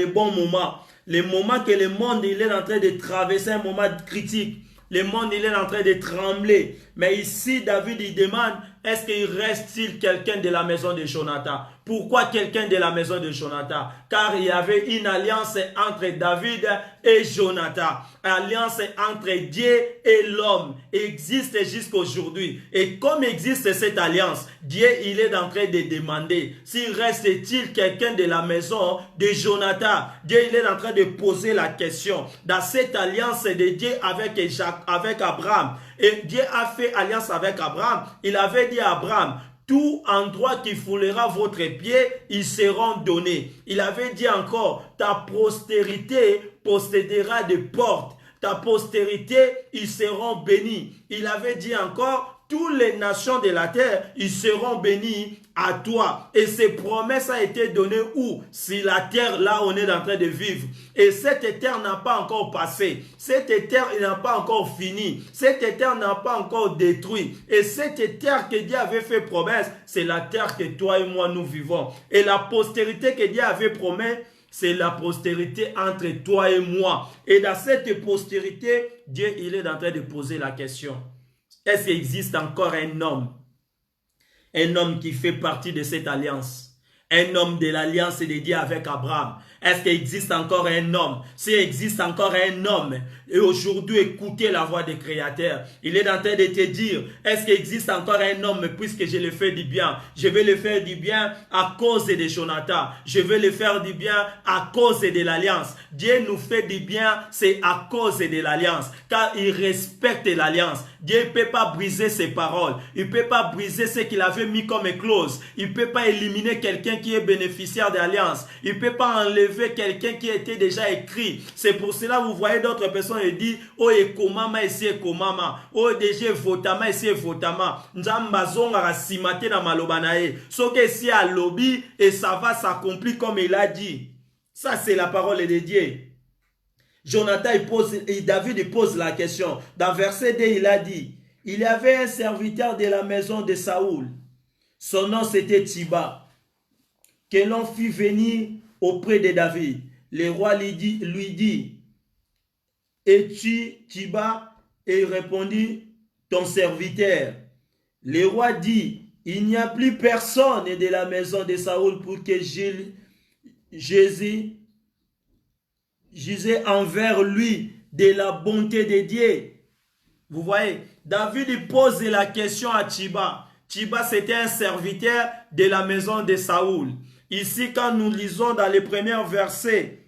bons moments. Les moments que le monde, il est en train de traverser un moment critique. Le monde, il est en train de trembler. Mais ici, David, il demande, est-ce qu'il reste-t-il quelqu'un de la maison de Jonathan? Pourquoi quelqu'un de la maison de Jonathan? Car il y avait une alliance entre David et Jonathan. Alliance entre Dieu et l'homme existe jusqu'aujourd'hui. Et comme existe cette alliance, Dieu, il est en train de demander, s'il reste-t-il quelqu'un de la maison de Jonathan? Dieu, il est en train de poser la question. Dans cette alliance de Dieu avec Abraham, et Dieu a fait alliance avec Abraham, il avait dit à Abraham, tout endroit qui foulera votre pied, ils seront donnés. Il avait dit encore, ta postérité possédera des portes. Ta postérité, ils seront bénis. Il avait dit encore, toutes les nations de la terre, ils seront bénis à toi. Et ces promesses ont été données où? Si la terre, là, on est en train de vivre. Et cette terre n'a pas encore passé. Cette terre n'a pas encore fini. Cette terre n'a pas encore détruit. Et cette terre que Dieu avait fait promesse, c'est la terre que toi et moi, nous vivons. Et la postérité que Dieu avait promis, c'est la postérité entre toi et moi. Et dans cette postérité, Dieu, il est en train de poser la question. Est-ce qu'il existe encore un homme qui fait partie de cette alliance? Un homme de l'alliance de Dieu avec Abraham. Est-ce qu'il existe encore un homme? S'il existe encore un homme, et aujourd'hui écoutez la voix du Créateur, il est en train de te dire, est-ce qu'il existe encore un homme puisque je le fais du bien? Je vais le faire du bien à cause de Jonathan. Je vais le faire du bien à cause de l'alliance. Dieu nous fait du bien, c'est à cause de l'alliance. Car il respecte l'alliance. Dieu ne peut pas briser ses paroles. Il ne peut pas briser ce qu'il avait mis comme clause. Il ne peut pas éliminer quelqu'un qui est bénéficiaire de l'alliance. Il ne peut pas enlever quelqu'un qui était déjà écrit. C'est pour cela que vous voyez d'autres personnes et disent, oh, ekomama ici ekomama. Oh, déjà votama ici votama. Nzamba zonga rasimate na malobanae. So que si à lobby et ça va s'accomplir comme il a dit. Ça, c'est la parole de Dieu. Jonathan, David pose la question. Dans verset 2, il a dit, il y avait un serviteur de la maison de Saoul. Son nom, c'était Tiba, que l'on fit venir auprès de David. Le roi lui dit, es-tu Tiba? Et il répondit, ton serviteur. Le roi dit, il n'y a plus personne de la maison de Saoul pour que Jésus envers lui de la bonté de Dieu. Vous voyez, David pose la question à Tiba. Tiba, c'était un serviteur de la maison de Saoul. Ici, quand nous lisons dans les premiers versets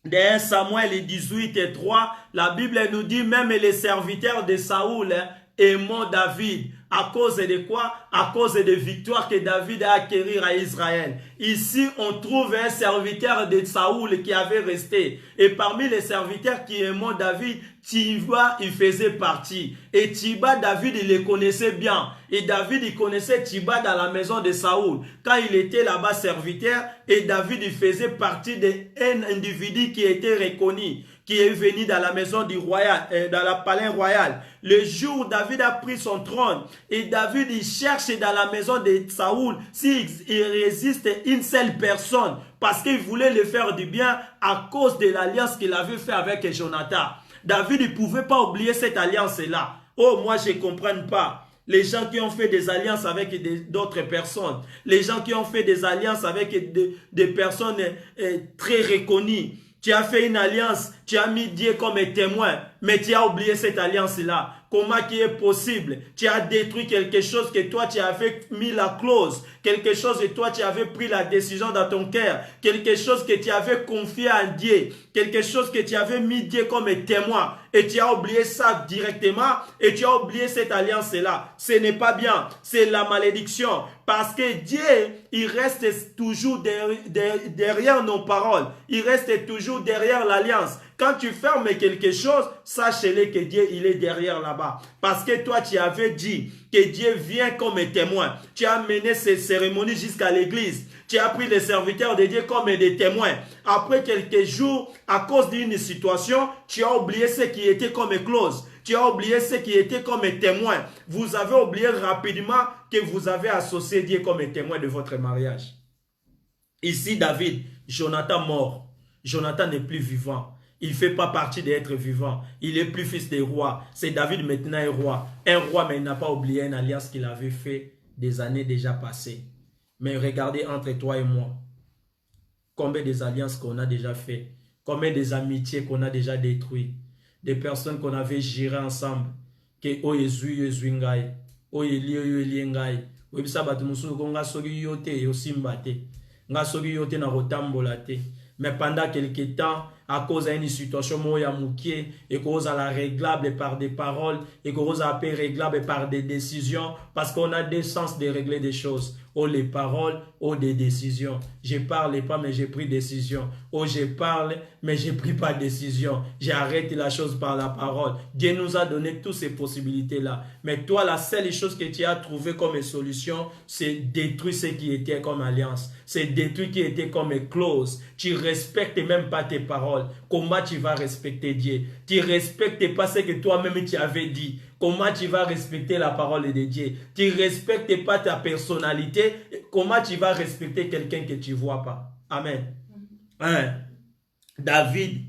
de 1 Samuel 18 et 3, la Bible nous dit même les serviteurs de Saoul aimant David. À cause de quoi? À cause des victoires que David a acquéries à Israël. Ici, on trouve un serviteur de Saoul qui avait resté. Et parmi les serviteurs qui aimaient David, Tiba, il faisait partie. Et Tiba, David, il le connaissait bien. Et David, il connaissait Tiba dans la maison de Saoul. Quand il était là-bas serviteur, et David, il faisait partie d'un individu qui était reconnu, qui est venu dans la maison du royal, dans la palais royal. Le jour où David a pris son trône, et David, il cherche dans la maison de Saoul s'il résiste une seule personne, parce qu'il voulait le faire du bien à cause de l'alliance qu'il avait fait avec Jonathan. David ne pouvait pas oublier cette alliance-là. Oh, moi, je ne comprends pas. Les gens qui ont fait des alliances avec d'autres personnes, les gens qui ont fait des alliances avec des personnes très reconnues. Tu as fait une alliance Tu as mis Dieu comme témoin, mais tu as oublié cette alliance-là. Comment qui est possible? Tu as détruit quelque chose que toi tu avais mis la clause, quelque chose que toi tu avais pris la décision dans ton cœur, quelque chose que tu avais confié à Dieu, quelque chose que tu avais mis Dieu comme témoin et tu as oublié ça directement et tu as oublié cette alliance-là. Ce n'est pas bien, c'est la malédiction parce que Dieu, il reste toujours derrière nos paroles, il reste toujours derrière l'alliance. Quand tu fermes quelque chose, sache-le que Dieu, il est derrière là-bas. Parce que toi, tu avais dit que Dieu vient comme témoin. Tu as mené ces cérémonies jusqu'à l'église. Tu as pris les serviteurs de Dieu comme des témoins. Après quelques jours, à cause d'une situation, tu as oublié ce qui était comme clause. Tu as oublié ce qui était comme témoin. Vous avez oublié rapidement que vous avez associé Dieu comme témoin de votre mariage. Ici, David, Jonathan mort. Jonathan n'est plus vivant. Il ne fait pas partie d'être vivant. Il est plus fils des rois. C'est David maintenant est roi. Un roi, mais il n'a pas oublié une alliance qu'il avait fait des années déjà passées. Mais regardez entre toi et moi, combien des alliances qu'on a déjà fait, combien des amitiés qu'on a déjà détruites, des personnes qu'on avait gérées ensemble, que o yezui ngai, o yeli ngai, o bisa batu musu ko nga sogi yote yo simbate, nga sogi yote na rotambola te. Mais pendant quelques temps, à cause d'une situation moya moukié, et cause à la réglable par des paroles, et cause à la réglable par des décisions, parce qu'on a des sens de régler des choses. Oh, les paroles, oh, des décisions. Je parle pas, mais j'ai pris décision. Oh, je parle, mais j'ai pris pas décision. J'ai arrêté la chose par la parole. Dieu nous a donné toutes ces possibilités-là. Mais toi, la seule chose que tu as trouvé comme solution, c'est détruire ce qui était comme alliance. C'est détruire ce qui était comme clause. Tu respectes même pas tes paroles. Comment tu vas respecter Dieu? Tu respectes pas ce que toi-même tu avais dit. Comment tu vas respecter la parole de Dieu? Tu ne respectes pas ta personnalité. Comment tu vas respecter quelqu'un que tu ne vois pas? Amen. David,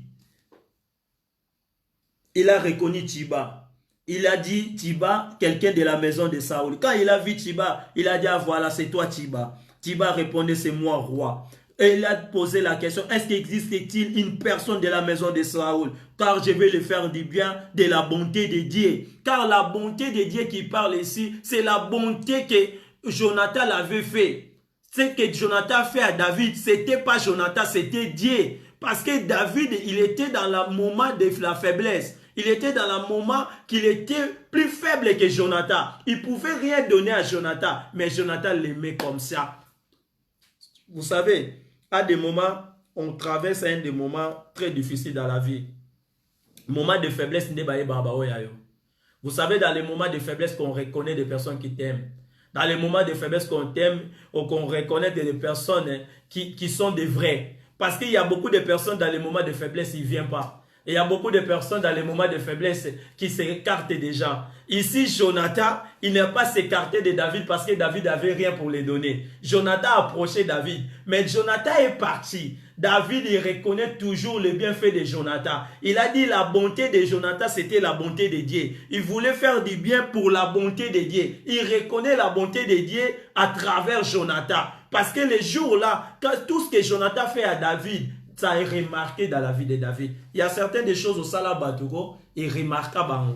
il a reconnu Tiba. Il a dit Tiba, quelqu'un de la maison de Saoul. Quand il a vu Tiba, il a dit ah, voilà, c'est toi Tiba. Tiba répondait c'est moi roi. Et il a posé la question, est-ce qu'il existe-t-il une personne de la maison de Saoul? Car je vais le faire du bien de la bonté de Dieu. Car la bonté de Dieu qui parle ici, c'est la bonté que Jonathan avait fait. Ce que Jonathan fait à David, ce n'était pas Jonathan, c'était Dieu. Parce que David, il était dans le moment de la faiblesse. Il était dans le moment qu'il était plus faible que Jonathan. Il ne pouvait rien donner à Jonathan, mais Jonathan l'aimait comme ça. Vous savez, à des moments, on traverse un des moments très difficiles dans la vie. Moment de faiblesse, vous savez, dans les moments de faiblesse qu'on reconnaît des personnes qui t'aiment. Dans les moments de faiblesse qu'on t'aime ou qu'on reconnaît des personnes qui sont des vrais. Parce qu'il y a beaucoup de personnes dans les moments de faiblesse, ils ne viennent pas. Et il y a beaucoup de personnes dans les moments de faiblesse qui s'écartent des gens. Ici, Jonathan, il n'a pas s'écarté de David parce que David n'avait rien pour les donner. Jonathan a approché David, mais Jonathan est parti. David, il reconnaît toujours le bienfait de Jonathan. Il a dit la bonté de Jonathan, c'était la bonté de Dieu. Il voulait faire du bien pour la bonté de Dieu. Il reconnaît la bonté de Dieu à travers Jonathan. Parce que les jours-là, tout ce que Jonathan fait à David, ça est remarqué dans la vie de David. Il y a certaines des choses au Sala Batugo et remarquables.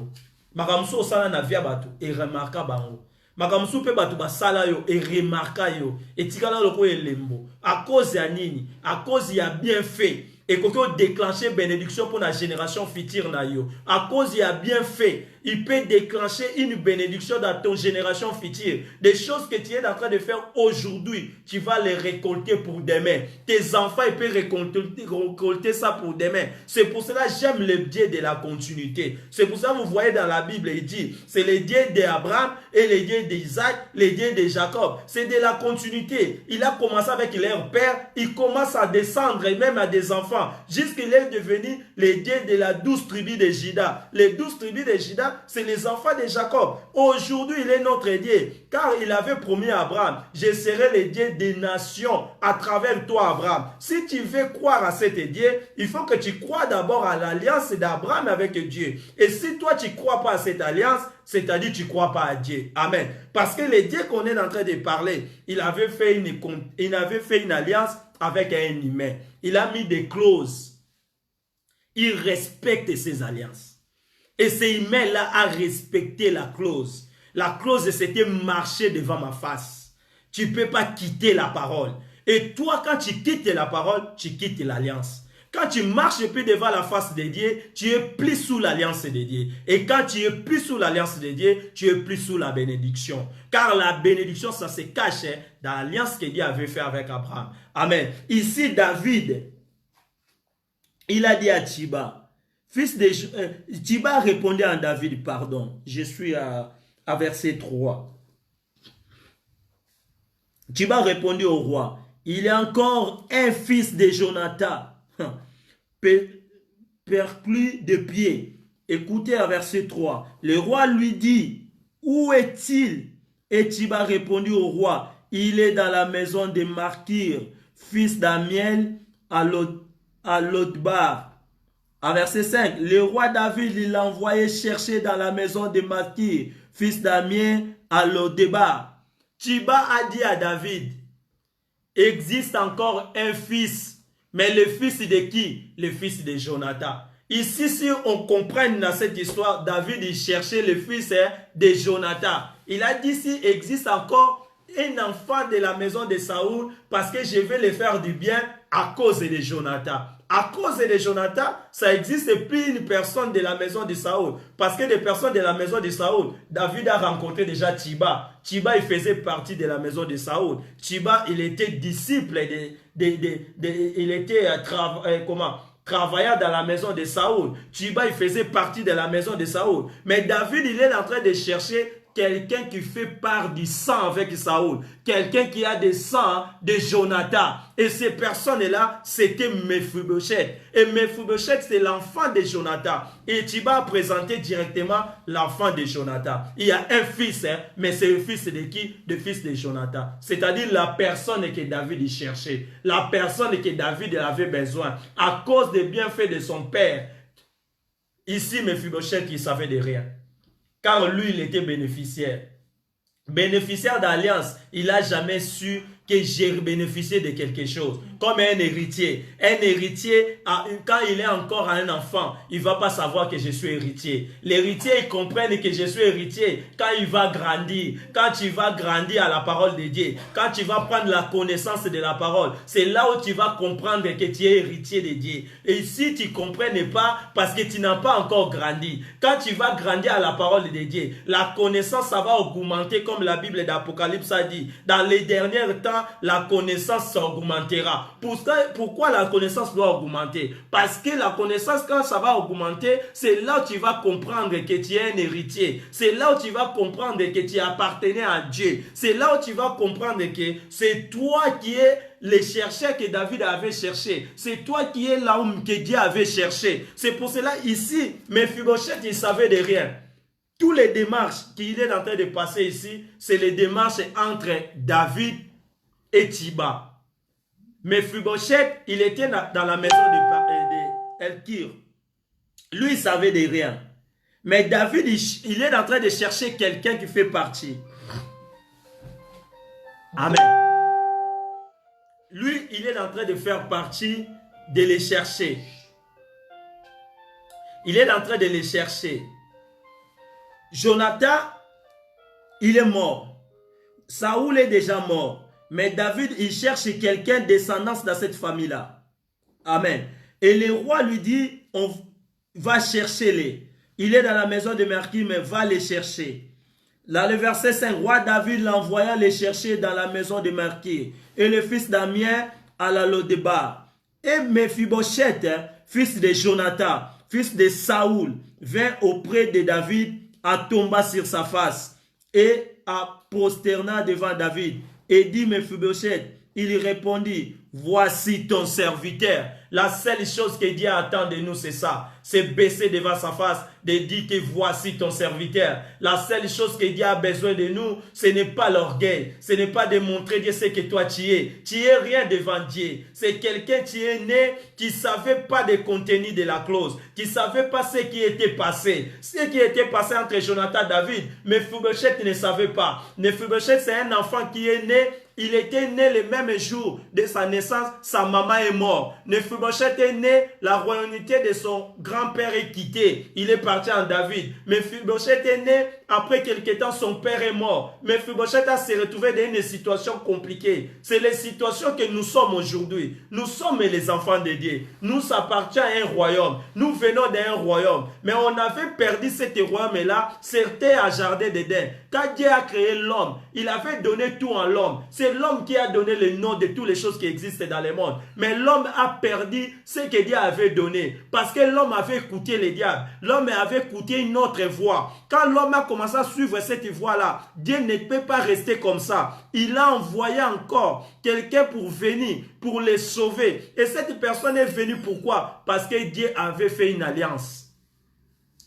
Makamsu au Sala Navia Batu et remarquable. Makamsu pe Batu Basala yo et remarquable yo. Et Tikala Loko et Lembo. À cause de Nini, à cause il y a bien fait. Et qu'on déclencher bénédiction pour la génération future na yo. À cause il a bien fait, il peut déclencher une bénédiction dans ton génération future. Des choses que tu es en train de faire aujourd'hui, tu vas les récolter pour demain. Tes enfants, ils peuvent récolter ça pour demain. C'est pour cela que j'aime le Dieu de la continuité. C'est pour ça que vous voyez dans la Bible, il dit, c'est le Dieu d'Abraham et le Dieu d'Isaac, le Dieu de Jacob. C'est de la continuité. Il a commencé avec leur père, il commence à descendre et même à des enfants. Jusqu'il est devenu le Dieu de la 12 tribus de Juda. Les 12 tribus de Juda, c'est les enfants de Jacob. Aujourd'hui, il est notre Dieu. Car il avait promis à Abraham, je serai le Dieu des nations à travers toi, Abraham. Si tu veux croire à cet Dieu, il faut que tu crois d'abord à l'alliance d'Abraham avec Dieu. Et si toi, tu ne crois pas à cette alliance, c'est-à-dire que tu ne crois pas à Dieu. Amen. Parce que le Dieu qu'on est en train de parler, il avait fait une alliance avec un humain. Il a mis des clauses. Il respecte ses alliances. Et c'est Imer-là a respecté la clause. La clause, c'était marcher devant ma face. Tu ne peux pas quitter la parole. Et toi, quand tu quittes la parole, tu quittes l'alliance. Quand tu marches plus devant la face de Dieu, tu es plus sous l'alliance de Dieu. Et quand tu es plus sous l'alliance de Dieu, tu es plus sous la bénédiction. Car la bénédiction, ça se cache dans l'alliance que Dieu avait fait avec Abraham. Amen. Ici, David, il a dit à Tchiba, fils de... Tchiba répondait à David, pardon, je suis à verset 3. Tchiba répondit au roi, il est encore un fils de Jonathan, perclus de pied. Écoutez à verset 3. Le roi lui dit, où est-il? Et Tchiba répondit au roi, il est dans la maison de Markir, fils d'Amiel, à Lotbar. À verset 5, le roi David l'a envoyé chercher dans la maison de Markir, fils d'Amiel, à Lotbar. Tchiba a dit à David, existe encore un fils. Mais le fils de qui? Le fils de Jonathan. Ici, si on comprend dans cette histoire, David il cherchait le fils de Jonathan. Il a dit s'il existe encore un enfant de la maison de Saoul, parce que je vais le faire du bien à cause de Jonathan. À cause de Jonathan, ça n'existe plus une personne de la maison de Saoul. Parce que des personnes de la maison de Saoul, David a rencontré déjà Tchiba. Tchiba, il faisait partie de la maison de Saoul. Tchiba, il était disciple, il était travaillant dans la maison de Saoul. Tchiba, il faisait partie de la maison de Saoul. Mais David, il est en train de chercher quelqu'un qui fait part du sang avec Saoul. Quelqu'un qui a des sangs de Jonathan. Et ces personnes-là, c'était Mephibosheth. Et Mephibosheth, c'est l'enfant de Jonathan. Et Tchiba a présenté directement l'enfant de Jonathan. Il y a un fils, mais c'est le fils de qui? Le fils de Jonathan. C'est-à-dire la personne que David cherchait. La personne que David avait besoin. À cause des bienfaits de son père. Ici, Mephibosheth, il ne savait de rien. Car lui, il était bénéficiaire. Bénéficiaire d'alliance, il n'a jamais su que j'ai bénéficié de quelque chose. Comme un héritier. Un héritier, quand il est encore un enfant, il ne va pas savoir que je suis héritier. L'héritier, il comprend que je suis héritier quand il va grandir. Quand tu vas grandir à la parole de Dieu. Quand tu vas prendre la connaissance de la parole. C'est là où tu vas comprendre que tu es héritier de Dieu. Et si tu ne comprends pas, parce que tu n'as pas encore grandi. Quand tu vas grandir à la parole de Dieu, la connaissance, ça va augmenter comme la Bible d'Apocalypse a dit. Dans les derniers temps, la connaissance augmentera. Pourquoi la connaissance doit augmenter? Parce que la connaissance, quand ça va augmenter, c'est là où tu vas comprendre que tu es un héritier. C'est là où tu vas comprendre que tu appartenais à Dieu. C'est là où tu vas comprendre que c'est toi qui es le chercheur que David avait cherché. C'est toi qui es l'homme que Dieu avait cherché. C'est pour cela ici, Mephibosheth, il savait de rien. Toutes les démarches qu'il est en train de passer ici, c'est les démarches entre David et Tchiba. Mephibosheth, il était dans la maison de Elkir. Lui, il savait de rien. Mais David, il est en train de chercher quelqu'un qui fait partie. Amen. Lui, il est en train de faire partie, de les chercher. Il est en train de les chercher. Jonathan, il est mort. Saoul est déjà mort. Mais David, il cherche quelqu'un de descendance dans cette famille-là. Amen. Et le roi lui dit, on va chercher les. Il est dans la maison de Markir, mais va les chercher. Là, le verset 5, roi David l'envoya les chercher dans la maison de Markir. Et le fils d'Amien à la Lodeba. Et Mephibosheth, fils de Jonathan, fils de Saoul, vint auprès de David, à tomba sur sa face et à prosterna devant David. Et dit Mephibosheth, il répondit, voici ton serviteur. La seule chose que Dieu attend de nous, c'est ça. C'est baisser devant sa face, de dire que voici ton serviteur. La seule chose que Dieu a besoin de nous, ce n'est pas l'orgueil. Ce n'est pas de montrer Dieu ce que toi tu es. Tu es rien devant Dieu. C'est quelqu'un qui est né, qui ne savait pas le contenu de la clause. Qui ne savait pas ce qui était passé. Ce qui était passé entre Jonathan et David. Mais Mephibosheth ne savait pas. Mephibosheth, c'est un enfant qui est né. il était né le même jour de sa naissance, sa maman est morte. Mephibosheth est né, la royauté de son grand-père est quittée. Il est parti en David. Mephibosheth est né, après quelque temps, son père est mort. Mephibosheth a se retrouvé dans une situation compliquée. C'est les situations que nous sommes aujourd'hui. Nous sommes les enfants de Dieu. Nous appartenons à un royaume. Nous venons d'un royaume. Mais on avait perdu cet royaume-là. Certains à jardin d'Éden. Quand Dieu a créé l'homme, il avait donné tout en l'homme. C'est l'homme qui a donné le nom de toutes les choses qui existent dans le monde. Mais l'homme a perdu ce que Dieu avait donné. Parce que l'homme avait écouté le diable. L'homme avait écouté une autre voix. Quand l'homme a commencé à suivre cette voie-là, Dieu ne peut pas rester comme ça. Il a envoyé encore quelqu'un pour venir, pour les sauver. Et cette personne est venue pourquoi? Parce que Dieu avait fait une alliance.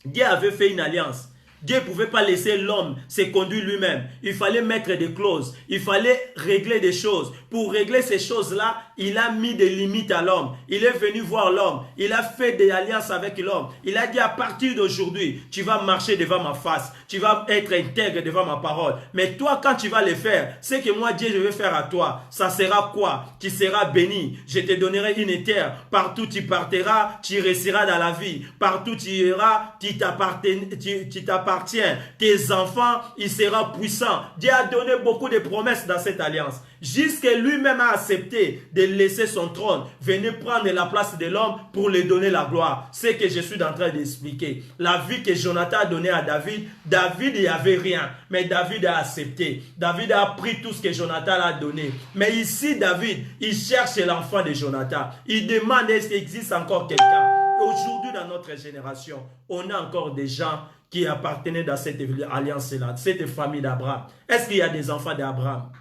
Dieu avait fait une alliance. Dieu ne pouvait pas laisser l'homme se conduire lui-même. Il fallait mettre des clauses. Il fallait régler des choses. Pour régler ces choses-là, il a mis des limites à l'homme. Il est venu voir l'homme. Il a fait des alliances avec l'homme. Il a dit à partir d'aujourd'hui, tu vas marcher devant ma face. Tu vas être intègre devant ma parole. Mais toi, quand tu vas le faire, ce que moi, Dieu, je vais faire à toi, ça sera quoi? Tu seras béni. Je te donnerai une terre. Partout tu partiras, tu resteras dans la vie. Partout tu iras, tu t'appartiens. Tes enfants, il sera puissant. Dieu a donné beaucoup de promesses dans cette alliance. Jusque lui-même a accepté de laisser son trône, venir prendre la place de l'homme pour lui donner la gloire. C'est ce que je suis en train d'expliquer. La vie que Jonathan a donnée à David, David n'y avait rien, mais David a accepté. David a pris tout ce que Jonathan a donné. Mais ici, David, il cherche l'enfant de Jonathan. Il demande est-ce qu'il existe encore quelqu'un. Aujourd'hui, dans notre génération, on a encore des gens qui appartenaient dans cette alliance-là, cette famille d'Abraham. Est-ce qu'il y a des enfants d'Abraham?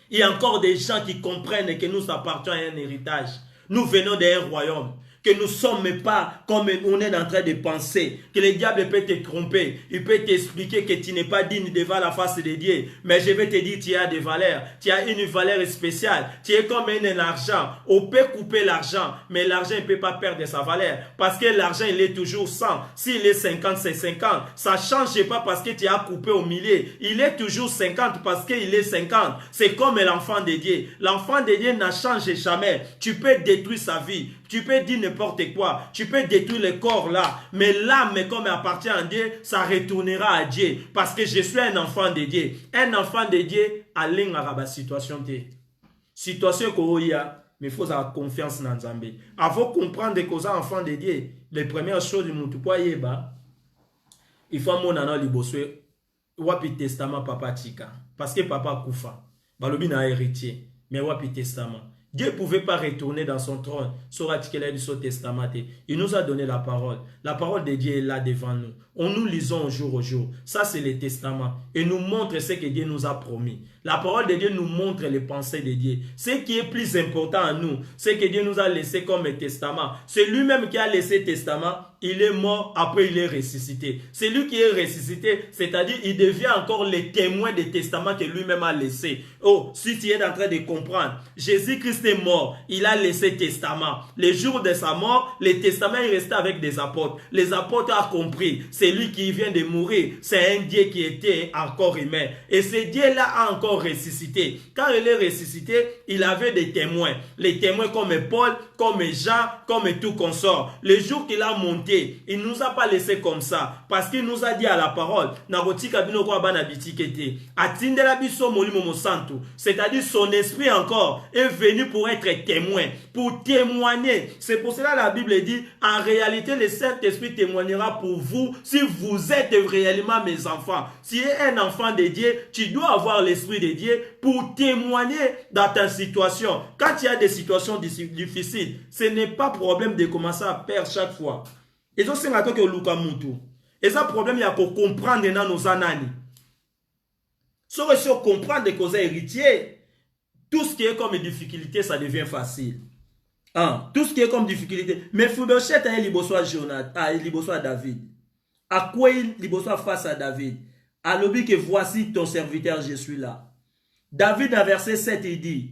Il y a encore des gens qui comprennent que nous appartenons à un héritage. Nous venons d'un royaume. Que nous ne sommes pas comme on est en train de penser. Que le diable peut te tromper. Il peut t'expliquer que tu n'es pas digne devant la face de Dieu. Mais je vais te dire, tu as des valeurs. Tu as une valeur spéciale. Tu es comme un argent. On peut couper l'argent. Mais l'argent ne peut pas perdre sa valeur. Parce que l'argent, il est toujours 100. S'il est 50, c'est 50. Ça ne change pas parce que tu as coupé au milieu. Il est toujours 50 parce qu'il est 50. C'est comme l'enfant de Dieu. L'enfant de Dieu ne change jamais. Tu peux détruire sa vie. Tu peux dire n'importe quoi. Tu peux détruire le corps là. Mais l'âme, comme elle appartient à Dieu, ça retournera à Dieu. Parce que je suis un enfant de Dieu. Un enfant de Dieu, à la situation. Situation qu'il y a, mais il faut avoir confiance dans Nzambe. Avant de comprendre que vous êtes enfant de Dieu, les premières choses, il faut mon anon liboswe wapi testament papa tika. Parce que papa koufa. Balobi na héritier. Mais wapi testament. Dieu ne pouvait pas retourner dans son trône. Testament. Il nous a donné la parole. La parole de Dieu est là devant nous. On nous lisons au jour au jour. Ça, c'est le testament. Et nous montre ce que Dieu nous a promis. La parole de Dieu nous montre les pensées de Dieu. Ce qui est plus important à nous, c'est que Dieu nous a laissé comme testament. C'est lui-même qui a laissé testament. Il est mort, après il est ressuscité. C'est lui qui est ressuscité, c'est-à-dire il devient encore le témoin des testaments que lui-même a laissé. Oh, si tu es en train de comprendre, Jésus-Christ est mort, il a laissé testament. Le jour de sa mort, le testament est resté avec des apôtres. Les apôtres ont compris, c'est lui qui vient de mourir, c'est un Dieu qui était encore humain. Et ce Dieu-là a encore ressuscité. Quand il est ressuscité, il avait des témoins. Les témoins comme Paul, comme Jean, comme tout consort. Le jour qu'il a monté, il ne nous a pas laissé comme ça. Parce qu'il nous a dit à la parole, c'est-à-dire son esprit encore est venu pour être témoin, pour témoigner. C'est pour cela que la Bible dit, en réalité, le Saint-Esprit témoignera pour vous si vous êtes réellement mes enfants. Si tu es un enfant de Dieu, tu dois avoir l'Esprit de Dieu pour témoigner dans ta situation. Quand il y a des situations difficiles, ce n'est pas problème de commencer à perdre chaque fois. Et ça, c'est un problème, il y a pour comprendre dans nos anani. Si on comprend des causes héritiers, tout ce qui est comme difficulté, ça devient facile. Tout ce qui est comme difficulté. Mais Mephibosheth a liboso à David. À quoi il liboso face à David? À l'objet que voici ton serviteur, je suis là. David, à verset 7, il dit,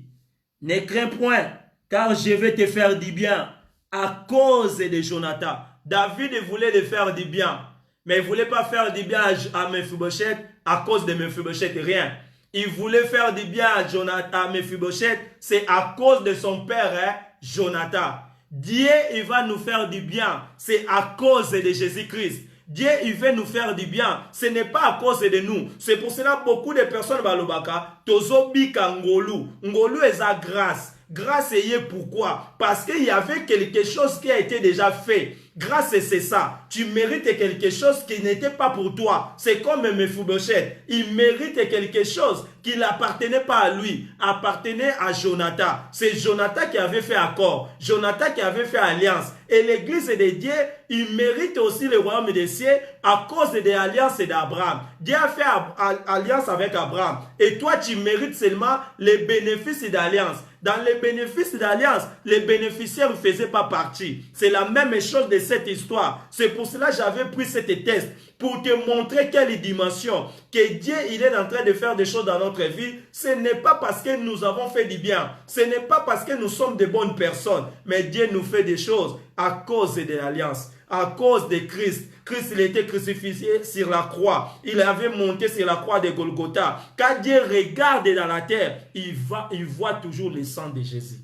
ne crains point, car je vais te faire du bien à cause de Jonathan. David voulait le faire du bien, mais il ne voulait pas faire du bien à Mephibosheth à cause de Mephibosheth, rien. il voulait faire du bien à Jonathan, à Mephibosheth, c'est à cause de son père, Jonathan. Dieu, il va nous faire du bien, c'est à cause de Jésus-Christ. Dieu, il veut nous faire du bien. Ce n'est pas à cause de nous. C'est pour cela que beaucoup de personnes balobaka, tozo bika ngolu. Ngolu est à grâce. Grâce est pourquoi? Parce qu'il y avait quelque chose qui a été déjà fait. Grâce c'est ça. Tu mérites quelque chose qui n'était pas pour toi. C'est comme Mephibosheth. Il mérite quelque chose qui n'appartenait pas à lui. Appartenait à Jonathan. C'est Jonathan qui avait fait accord. Jonathan qui avait fait alliance. Et l'église de Dieu, il mérite aussi le royaume des cieux à cause de l'alliance d'Abraham. Dieu a fait alliance avec Abraham. Et toi, tu mérites seulement les bénéfices d'alliance. Dans les bénéfices d'alliance, les bénéficiaires ne faisaient pas partie. C'est la même chose de cette histoire. C'est pour cela que j'avais pris cette test pour te montrer quelle dimension que Dieu il est en train de faire des choses dans notre vie. Ce n'est pas parce que nous avons fait du bien. Ce n'est pas parce que nous sommes de bonnes personnes. Mais Dieu nous fait des choses à cause de l'alliance. À cause de Christ. Christ, il était crucifié sur la croix. Il avait monté sur la croix de Golgotha. Quand Dieu regarde dans la terre, il voit toujours le sang de Jésus.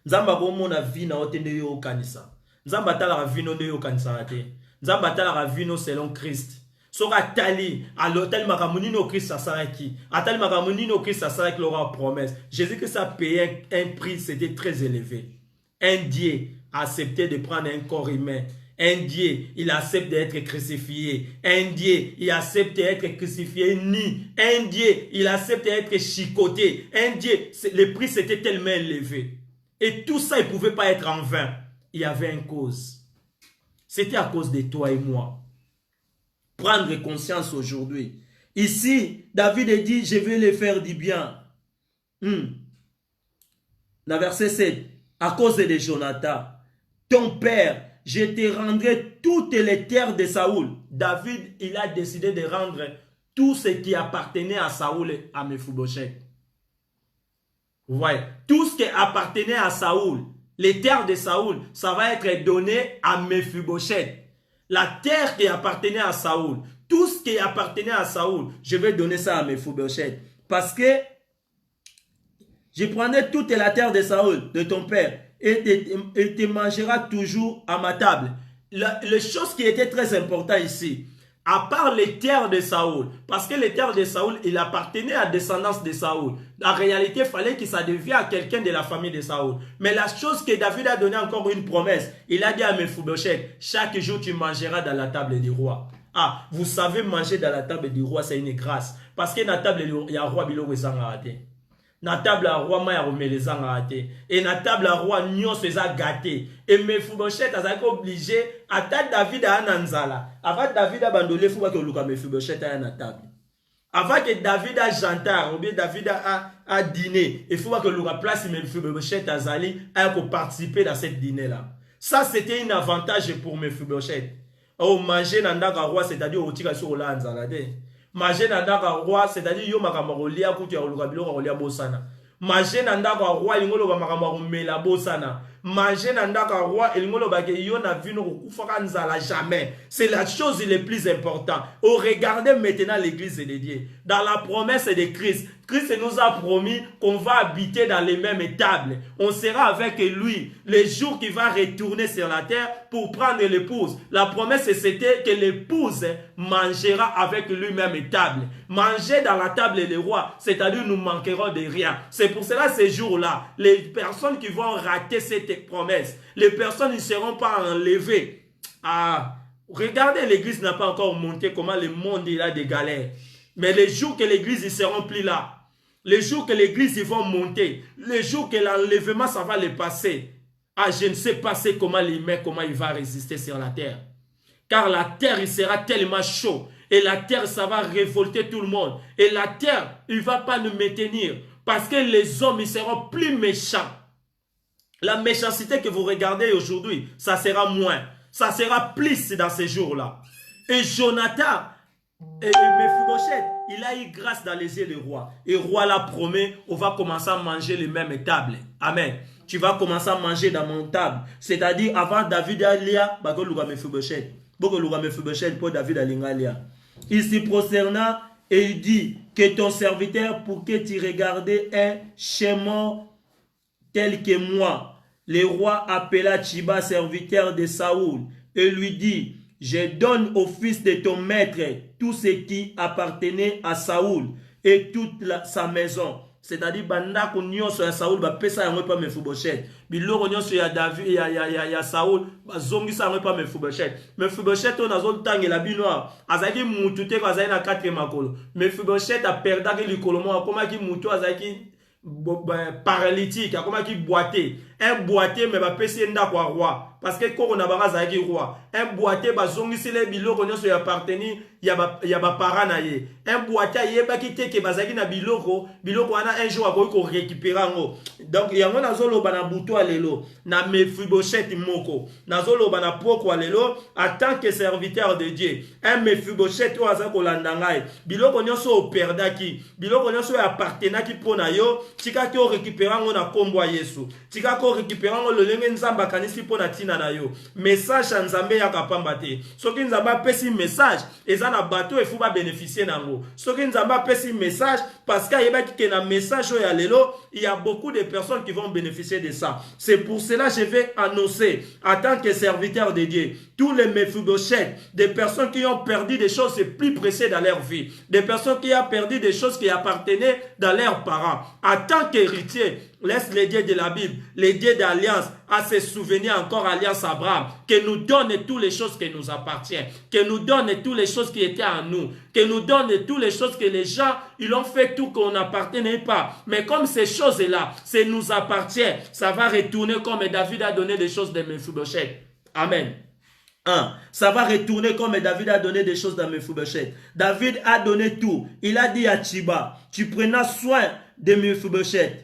Nzamba bomona vi na otende yo kanisa. Nzamba tala la vino de yo kanisa te. Nzamba tala la vino selon Christ. Sora tali alotel makamuni no Christ asaraki. Atali makamuni no Christ asaraki l'aura promesse. Jésus que ça payait un prix, c'était très élevé. Un Dieu a accepté de prendre un corps humain. Un Dieu, il accepte d'être crucifié. Un Dieu, il accepte d'être crucifié nu. Un Dieu, il accepte d'être chicoté. Un Dieu, le prix c'était tellement élevé. Et tout ça, il ne pouvait pas être en vain. Il y avait une cause. C'était à cause de toi et moi. Prendre conscience aujourd'hui. Ici, David dit, je vais les faire du bien. Dans verset 7, à cause de Jonathan, ton père, je te rendrai toutes les terres de Saoul. David, il a décidé de rendre tout ce qui appartenait à Saoul et à Mephibosheth. Vous voyez, tout ce qui appartenait à Saoul, les terres de Saoul, ça va être donné à Mephibosheth. La terre qui appartenait à Saoul, tout ce qui appartenait à Saoul, je vais donner ça à Mephibosheth. Parce que je prendrai toute la terre de Saoul, de ton père, et tu mangeras toujours à ma table. La chose qui était très importante ici, à part les terres de Saoul, parce que les terres de Saoul, il appartenait à la descendance de Saoul. En réalité, il fallait que ça devienne à quelqu'un de la famille de Saoul. Mais la chose que David a donné encore une promesse, il a dit à Mephibosheth, chaque jour tu mangeras dans la table du roi. Ah, vous savez, manger dans la table du roi, c'est une grâce. Parce que dans la table, il y a un roi qui a na table à roi maya romelezanga ate et na table à roi nyon se za gâté et Mephibosheth a obligé ata David a nanzala avant David a bandolé faut que luka Mephibosheth a na table avant que David a jantar ou bien David a dîner il faut que luka place Mephibosheth a zali a participer dans cette dîner là. Ça c'était un avantage pour Mephibosheth. Au manger dans ndaka roi c'est-à-dire au tika sur la nzala de manger dans ndaka roi c'est-à-dire yo makamako lia kutu ya luka biloko lia bosana. Manger dans ndaka roi ingolo ba makamako mela bosana. Manger dans ndaka roi ingolo ba ke yo na vino kufaka nzala jamais. C'est la chose la plus importante. Oh, regardez maintenant l'église de Dieu. Dans la promesse de Christ, Christ nous a promis qu'on va habiter dans les mêmes tables. On sera avec lui les jours qu'il va retourner sur la terre pour prendre l'épouse. La promesse c'était que l'épouse mangera avec lui-même table. Manger dans la table des rois, c'est-à-dire nous manquerons de rien. C'est pour cela ces jours-là, les personnes qui vont rater cette promesse, les personnes ne seront pas enlevées. Ah, regardez, l'église n'a pas encore monté comment le monde il a des galères. Mais les jours que l'église ne seront plus là, les jours que l'église ils vont monter, les jours que l'enlèvement ça va les passer. Ah, je ne sais pas comment l'humain, comment il va résister sur la terre. Car la terre il sera tellement chaud. Et la terre ça va révolter tout le monde. Et la terre il ne va pas nous maintenir. Parce que les hommes ils seront plus méchants. La méchanceté que vous regardez aujourd'hui, ça sera moins. Ça sera plus dans ces jours-là. Et Jonathan et Mephibosheth, il a eu grâce dans les yeux du roi. Et le roi l'a promis, on va commencer à manger les mêmes tables. Amen. Tu vas commencer à manger dans mon table. C'est-à-dire, avant David Alia, Mephibosheth. Pour David Alingalia. Il s'y prosterna et il dit, que ton serviteur pour que tu regardes un chemin tel que moi. Le roi appela Tchiba, serviteur de Saoul, et lui dit, je donne au fils de ton maître tout ce qui appartenait à Saoul et toute sa maison. C'est-à-dire, bandako nyonso ya Saoul ba pesa yango pa Mephibosheth. Biloko nyonso ya David ya Saoul ba zongisa yango pa Mephibosheth. Mephibosheth on azol tangela bino azaki mutu te ko azali na 4 makolo. Mephibosheth a perdaki likolo mo akomaki mutu azaki paralytique akomaki boité. Un boité mais ba pesi ndako roi. Parce que quand on a bazaki roi, un boîtier bazongisi les biloko nyonso ya apparteni ya ba parana ye. Un boîtier yeba kite ke bazaki na biloko wana un jour ako récupérer ngo. Donc yango nazolo bana buto alelo na Mephibosheth moko. Nazolo bana poko alelo en tant que serviteur de Dieu. Un Mephibosheth o azako landangai. Biloko nyonso o perdaki, biloko nyonso ya appartenaki pona yo, tika ki o récupérer ngo na kombo ya Yesu. Tika ko récupérer ngo lolenge nzamba kanisi pona tina na yo. Message à Nzambe ya kapamba te. Soki Nzamba pesi message, eza na bateau et faut pas bénéficier nango. Soki Nzamba pesi message parce qu'il y a que na message ya lelo, il y a beaucoup de personnes qui vont bénéficier de ça. C'est pour cela que je vais annoncer en tant que serviteur de Dieu, tous les Mephibosheth, des personnes qui ont perdu des choses les plus précieuses dans leur vie, des personnes qui ont perdu des choses qui appartenaient dans leurs parents. En tant qu'héritier, laisse les dieux de la Bible, les dieux d'alliance, à se souvenir encore alliance Abraham, que nous donne toutes les choses qui nous appartiennent, que nous donne toutes les choses qui étaient à nous, que nous donne toutes les choses que les gens, ils ont fait tout qu'on n'appartenait pas. Mais comme ces choses-là, ça nous appartient, ça va retourner comme David a donné des choses de Mephibosheth. Amen. Ça va retourner comme David a donné des choses dans Mephibosheth. David a donné tout. Il a dit à Tchiba, tu prenras soin de Mephibosheth.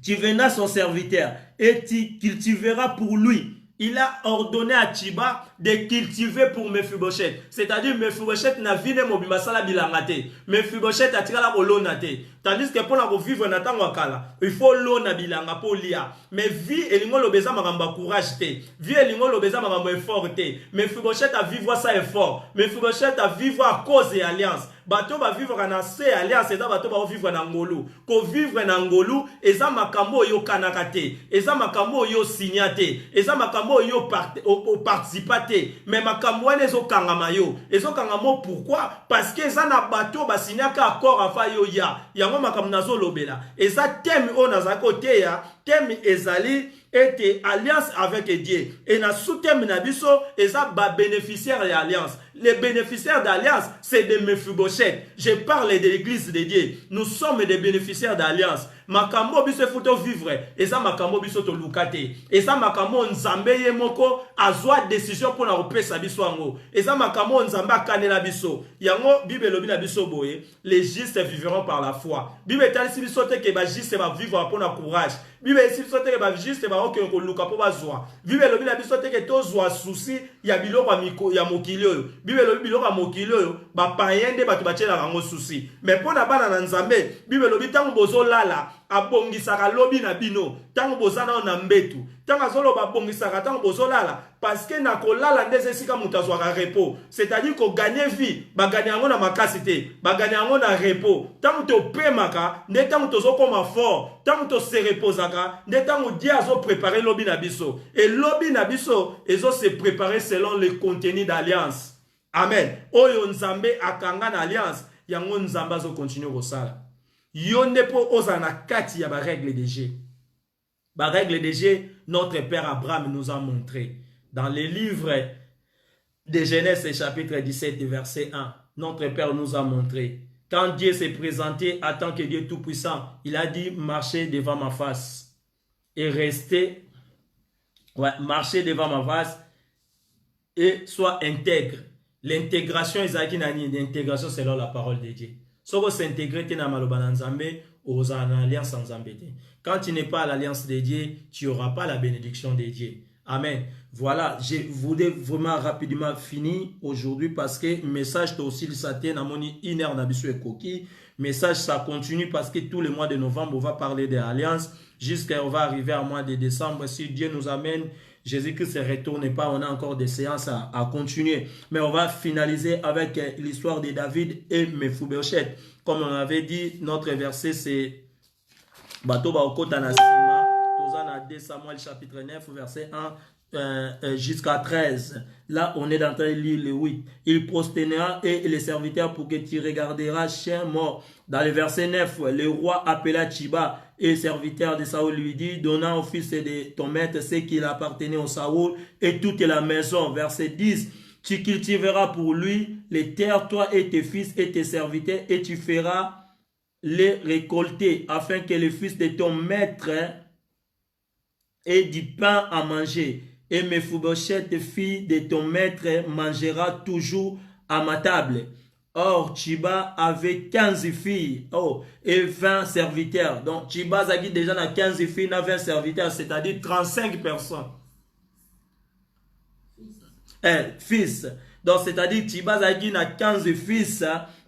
Tu verras son serviteur et tu cultiveras pour lui. Il a ordonné à Tchiba de cultiver pour Mephibosheth. C'est-à-dire Mephibosheth n'a vine mobimasa bilangate. Mephibosheth a tiré la kolonate. Tandis que pour vivre na tango kala, il faut lona bilanga pour lia. Mais vie elingo lobeza makamba courage te. Vie elingo lobeza makamba effort te. Mephibosheth a vivre ça effort. Mephibosheth a vivre à cause de alliance. Bato ba vivre na se alliance eza bato ba vivre na ngolu. Ko vivre na ngolu eza makambo yo kanakate. Eza makambo yo signate. Eza makambo yo participate. Mais makambo ene zo kangama yo. Ezo kangamo pourquoi? Parce que eza na bato ba signaka accord afa yo ya. Yango makambo nazo lobela. Eza thème o nazako te ya. Thème ezali était alliance avec Dieu. Et na sous-thème na biso eza ba bénéficiaire de l'alliance. Les bénéficiaires d'alliance, c'est des Mephibosheth. Je parle de l'église de Dieu. Nous sommes des bénéficiaires d'alliance. Makambo biso futo vivre. Et ça makambo biso to lukate. Et ça makambo nzambe ye moko azwa décision pour na repesa biso ango. Et ça makambo nzambe kanela biso. Yango Bible lobi na biso boye, les justes vivront par la foi. Bible tali si biso te ke ba juste va vivre pour na courage. Bible si biso te ke ba juste ba oke ko luka po bazwa. Bible lobi na biso te ke to zwa souci ya biloko ya mokili oyo. Bible lobi biloko ya mokili oyo ba païen bato batiela rango souci. Mais pour na bana na nzambe, Bible lobi tango bozo lala abongisaka lobi na bino tango bozana na mbetu tango azolo babongisaka tango bozolala parce que na kolala ndeze sika mutu azwaka repos, c'est-à-dire ko gagner vie ba gagner yango na makasi te ba gagner yango na repos tango to pemaka nde tango tozokoma fort tango to se reposaka nde tango Dieu azo préparer lobi na biso et lobi na biso ezo se préparer selon le contenu d'alliance. Amen. Oyo nzambe akanga na alliance yango nzambe azo continuer kosala. Yonde po ozana kati ya ba règle de Dieu. Ba règle de Dieu, notre père Abraham nous a montré dans les livres de Genèse chapitre 17 verset 1. Notre père nous a montré quand Dieu s'est présenté en tant que Dieu tout-puissant, il a dit marchez devant ma face et restez marchez devant ma face et sois intègre. L'intégration l'intégration selon la parole de Dieu. Si vous s'intégrer dans aux alliances sans embêter. Quand tu n'es pas à l'alliance de Dieu, tu n'auras pas la bénédiction de Dieu. Amen. Voilà, je voulais vraiment rapidement finir aujourd'hui parce que le message aussi le satin à mon inner nabisu et coquille. Message ça continue parce que tous les mois de novembre on va parler de l'alliance. jusqu'à on va arriver à mois de décembre. Si Dieu nous amène, Jésus-Christ ne retourne pas, on a encore des séances à continuer. Mais on va finaliser avec l'histoire de David et Mephibosheth. Comme on avait dit, notre verset c'est Bato Baokota Nasima, Tozana 2 Samuel chapitre 9, verset 1 jusqu'à 13. Là, on est en train de lire le 8. Il prosternera et les serviteurs pour que tu regarderas chien mort. Dans le verset 9, le roi appela Chiba et serviteur de Saoul lui dit, donnant au fils de ton maître ce qu'il appartenait au Saoul et toute la maison. Verset 10, tu cultiveras pour lui les terres, toi et tes fils et tes serviteurs, et tu feras les récolter afin que le fils de ton maître ait du pain à manger. Et Mephibosheth, fille de ton maître, mangera toujours à ma table. Or, Chiba avait 15 filles et 20 serviteurs. Donc, Chiba Zagi déjà a 15 filles, 20 serviteurs, c'est-à-dire 35 personnes. Fils. Donc, c'est-à-dire Chiba Zagi a 15 fils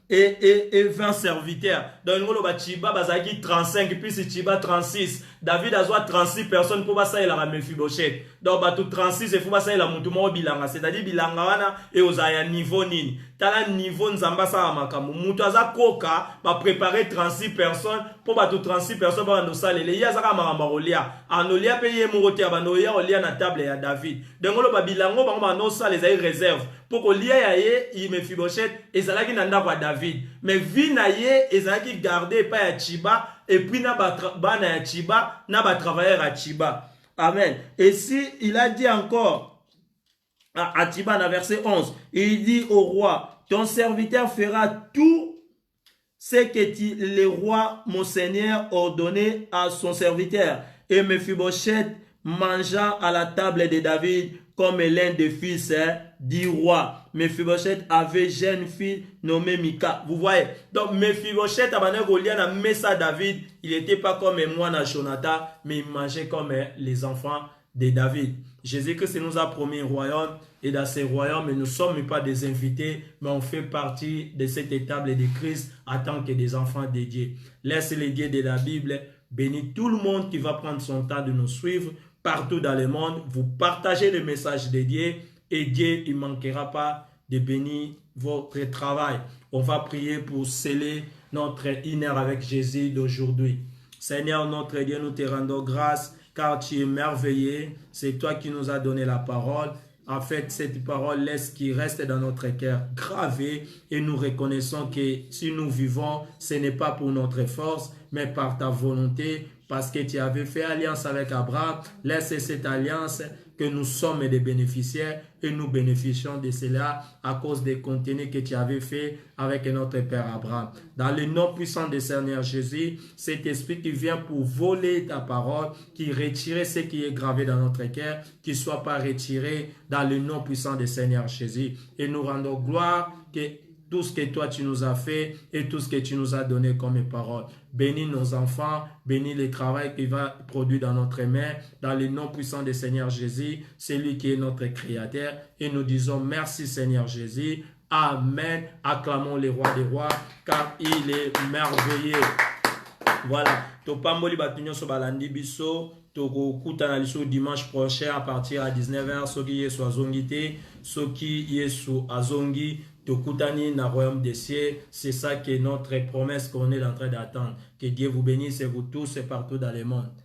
et 20 serviteurs. Donc, Chiba Zagi 35, puis Chiba 36. David a 36 personnes pour passer la Mephibosheth. Donc, 36, il faut passer la Moutouma Bilanga. C'est-à-dire Bilanga et aux niveau nini. Tala niveau nzamba sa makamu. Moutou aza koka va préparer 36 personnes pour 36 personnes pour nous saler. Les yazaka maramarolia. Anolia paye mourotia banoya olia na table ya David. Donc, le babilango ba no sa les réserve. Pour que lia yaye il Mephibosheth et zalaki nanda kwa David. Mais vi na ye ezalaki garder pa ya Chiba. Et puis, na ya Chiba, na ba travailleur à Chiba. Amen. Et si il a dit encore à Chiba, dans verset 11, il dit au roi, ton serviteur fera tout ce que le roi, mon seigneur, ordonné à son serviteur. Et Mephibosheth mangea à la table de David comme l'un des fils du roi. Mephibosheth avait jeune fille nommée Mika. Vous voyez? Donc Mephibosheth a Messa David. Il n'était pas comme moi dans Jonathan, mais il mangeait comme les enfants de David. Jésus-Christ nous a promis un royaume. Et dans ce royaume, nous ne sommes pas des invités, mais on fait partie de cette table de Christ en tant que des enfants de Dieu. Laisse les dieux de la Bible bénir tout le monde qui va prendre son temps de nous suivre partout dans le monde. Vous partagez le message de Dieu et Dieu ne manquera pas de bénir votre travail. On va prier pour sceller notre une heure avec Jésus d'aujourd'hui. Seigneur notre Dieu, nous te rendons grâce car tu es merveilleux. C'est toi qui nous as donné la parole. En fait, cette parole laisse qui reste dans notre cœur gravé et nous reconnaissons que si nous vivons, ce n'est pas pour notre force, mais par ta volonté, parce que tu avais fait alliance avec Abraham. Laisse cette alliance que nous sommes des bénéficiaires et nous bénéficions de cela à cause des contenus que tu avais fait avec notre Père Abraham. Dans le nom puissant du Seigneur Jésus, cet esprit qui vient pour voler ta parole, qui retire ce qui est gravé dans notre cœur, qui ne soit pas retiré dans le nom puissant du Seigneur Jésus. Et nous rendons gloire que tout ce que toi tu nous as fait et tout ce que tu nous as donné comme parole. Bénis nos enfants, bénis le travail qui va produire dans notre main, dans le nom puissant du Seigneur Jésus, c'est lui qui est notre Créateur. Et nous disons merci Seigneur Jésus. Amen. Acclamons le roi des rois, car il est merveilleux. Voilà. Topamboli batunyo so balandi biso. Toko kutana liso dimanche prochain à partir à 19h. Soki yesu azongite, soki yesu azongi. Tokutani na royaume des cieux, c'est ça qui est notre promesse qu'on est en train d'attendre. Que Dieu vous bénisse et vous tous et partout dans le monde.